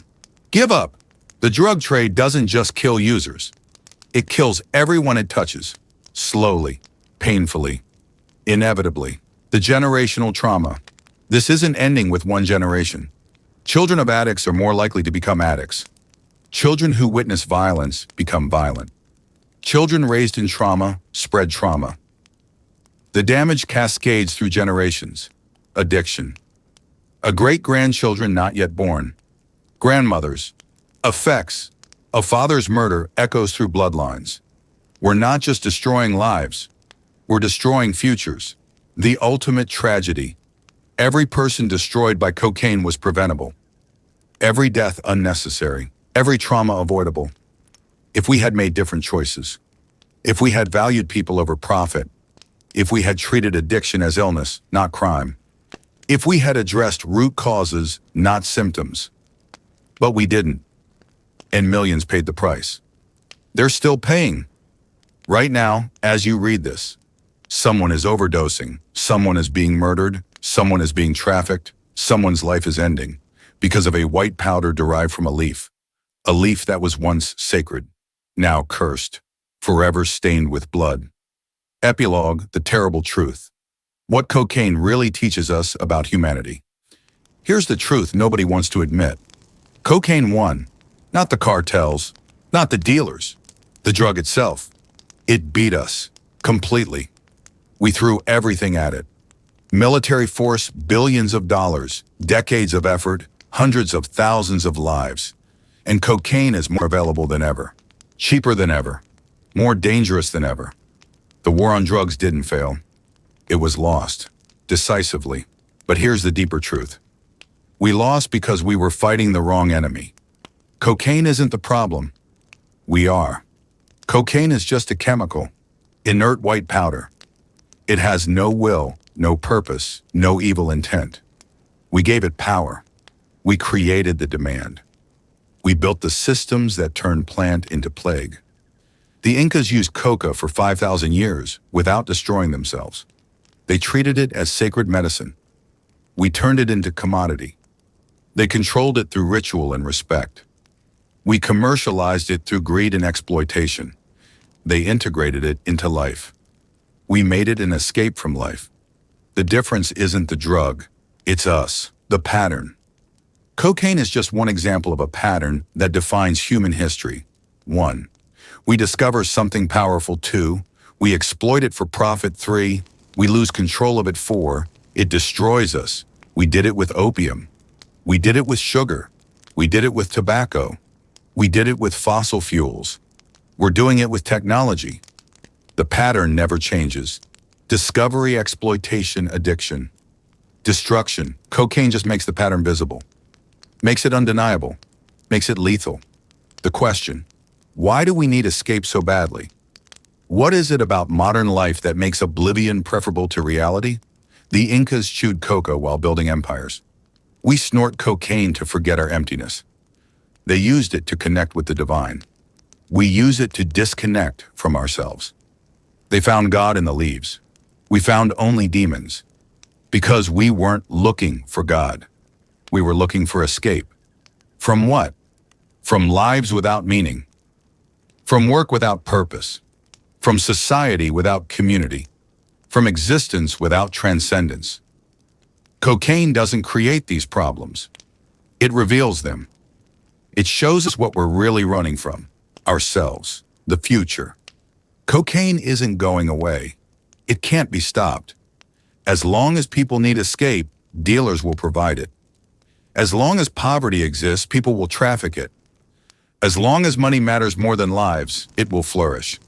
give up. The drug trade doesn't just kill users. It kills everyone it touches, slowly, painfully, inevitably. The generational trauma. This isn't ending with one generation. Children of addicts are more likely to become addicts. Children who witness violence become violent. Children raised in trauma spread trauma. The damage cascades through generations. Addiction. A great-grandchildren not yet born. Grandmothers. Effects. A father's murder echoes through bloodlines. We're not just destroying lives. We're destroying futures. The ultimate tragedy. Every person destroyed by cocaine was preventable. Every death unnecessary. Every trauma avoidable. If we had made different choices. If we had valued people over profit. If we had treated addiction as illness, not crime. If we had addressed root causes, not symptoms. But we didn't. And millions paid the price. They're still paying. Right now, as you read this, someone is overdosing, someone is being murdered, someone is being trafficked, someone's life is ending because of a white powder derived from a leaf that was once sacred, now cursed, forever stained with blood. Epilogue, the terrible truth. What cocaine really teaches us about humanity. Here's the truth nobody wants to admit. Cocaine won, not the cartels, not the dealers, the drug itself. It beat us, completely. We threw everything at it. Military force, billions of dollars, decades of effort, hundreds of thousands of lives. And cocaine is more available than ever, cheaper than ever, more dangerous than ever. The war on drugs didn't fail. It was lost, decisively. But here's the deeper truth. We lost because we were fighting the wrong enemy. Cocaine isn't the problem. We are. Cocaine is just a chemical, inert white powder. It has no will, no purpose, no evil intent. We gave it power. We created the demand. We built the systems that turned plant into plague. The Incas used coca for 5,000 years without destroying themselves. They treated it as sacred medicine. We turned it into commodity. They controlled it through ritual and respect. We commercialized it through greed and exploitation. They integrated it into life. We made it an escape from life. The difference isn't the drug, it's us, the pattern. Cocaine is just one example of a pattern that defines human history. 1. We discover something powerful. 2. We exploit it for profit. 3. We lose control of it. 4. It destroys us. We did it with opium. We did it with sugar. We did it with tobacco. We did it with fossil fuels. We're doing it with technology. The pattern never changes. Discovery, exploitation, addiction. Destruction. Cocaine just makes the pattern visible. Makes it undeniable. Makes it lethal. The question, why do we need escape so badly? What is it about modern life that makes oblivion preferable to reality? The Incas chewed coca while building empires. We snort cocaine to forget our emptiness. They used it to connect with the divine. We use it to disconnect from ourselves. They found God in the leaves. We found only demons. Because we weren't looking for God. We were looking for escape. From what? From lives without meaning. From work without purpose. From society without community. From existence without transcendence. Cocaine doesn't create these problems. It reveals them. It shows us what we're really running from. Ourselves. The future. Cocaine isn't going away. It can't be stopped. As long as people need escape, dealers will provide it. As long as poverty exists, people will traffic it. As long as money matters more than lives, it will flourish.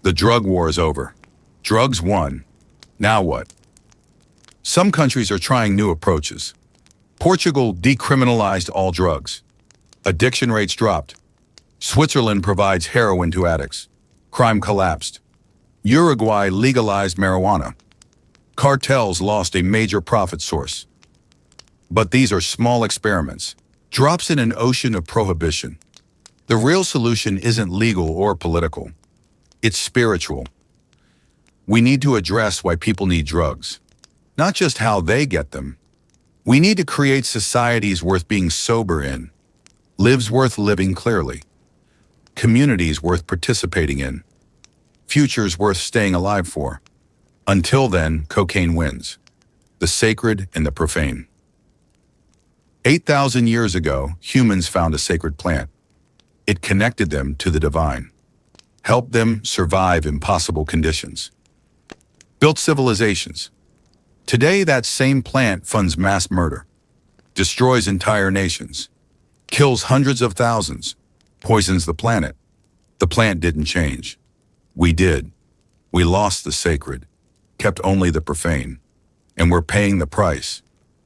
The drug war is over. Drugs won. Now what? Some countries are trying new approaches. Portugal decriminalized all drugs. Addiction rates dropped. Switzerland provides heroin to addicts. Crime collapsed. Uruguay legalized marijuana. Cartels lost a major profit source. But these are small experiments, drops in an ocean of prohibition. The real solution isn't legal or political. It's spiritual. We need to address why people need drugs, not just how they get them. We need to create societies worth being sober in, lives worth living clearly, communities worth participating in, futures worth staying alive for. Until then, cocaine wins, the sacred and the profane. 8,000 years ago, humans found a sacred plant. It connected them to the divine, helped them survive impossible conditions, built civilizations. Today, that same plant funds mass murder, destroys entire nations, kills hundreds of thousands, poisons the planet. The plant didn't change. We did. We lost the sacred, kept only the profane, and we're paying the price.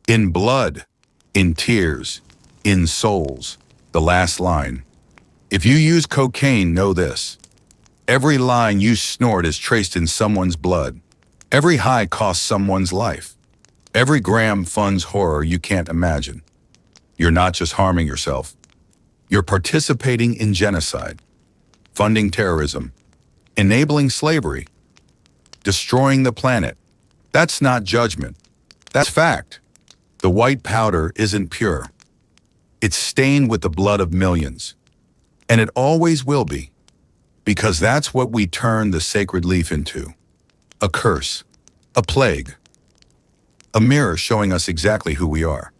In blood, in tears, in souls. The last line. If you use cocaine, know this. Every line you snort is traced in someone's blood. Every high costs someone's life. Every gram funds horror you can't imagine. You're not just harming yourself. You're participating in genocide, funding terrorism, enabling slavery, destroying the planet. That's not judgment. That's fact. The white powder isn't pure. It's stained with the blood of millions. And it always will be, because that's what we turn the sacred leaf into. A curse, a plague, a mirror showing us exactly who we are.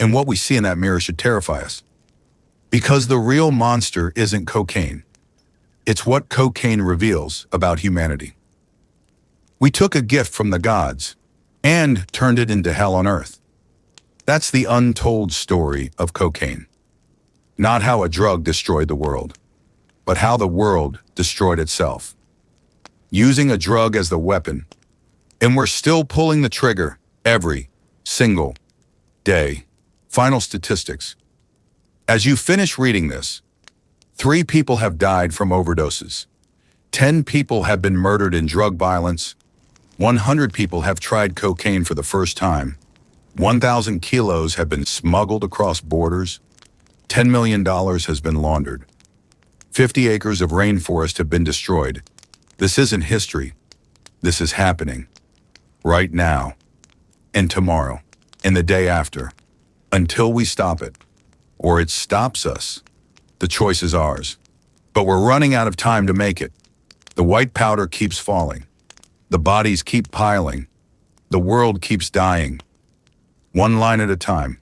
And what we see in that mirror should terrify us. Because the real monster isn't cocaine. It's what cocaine reveals about humanity. We took a gift from the gods and turned it into hell on earth. That's the untold story of cocaine. Not how a drug destroyed the world, but how the world destroyed itself. Using a drug as the weapon, and we're still pulling the trigger every single day. Final statistics. As you finish reading this, 3 people have died from overdoses. 10 people have been murdered in drug violence. 100 people have tried cocaine for the first time. 1,000 kilos have been smuggled across borders. $10 million has been laundered. 50 acres of rainforest have been destroyed. This isn't history. This is happening. Right now. And tomorrow. And the day after. Until we stop it. Or it stops us. The choice is ours. But we're running out of time to make it. The white powder keeps falling. The bodies keep piling. The world keeps dying. One line at a time.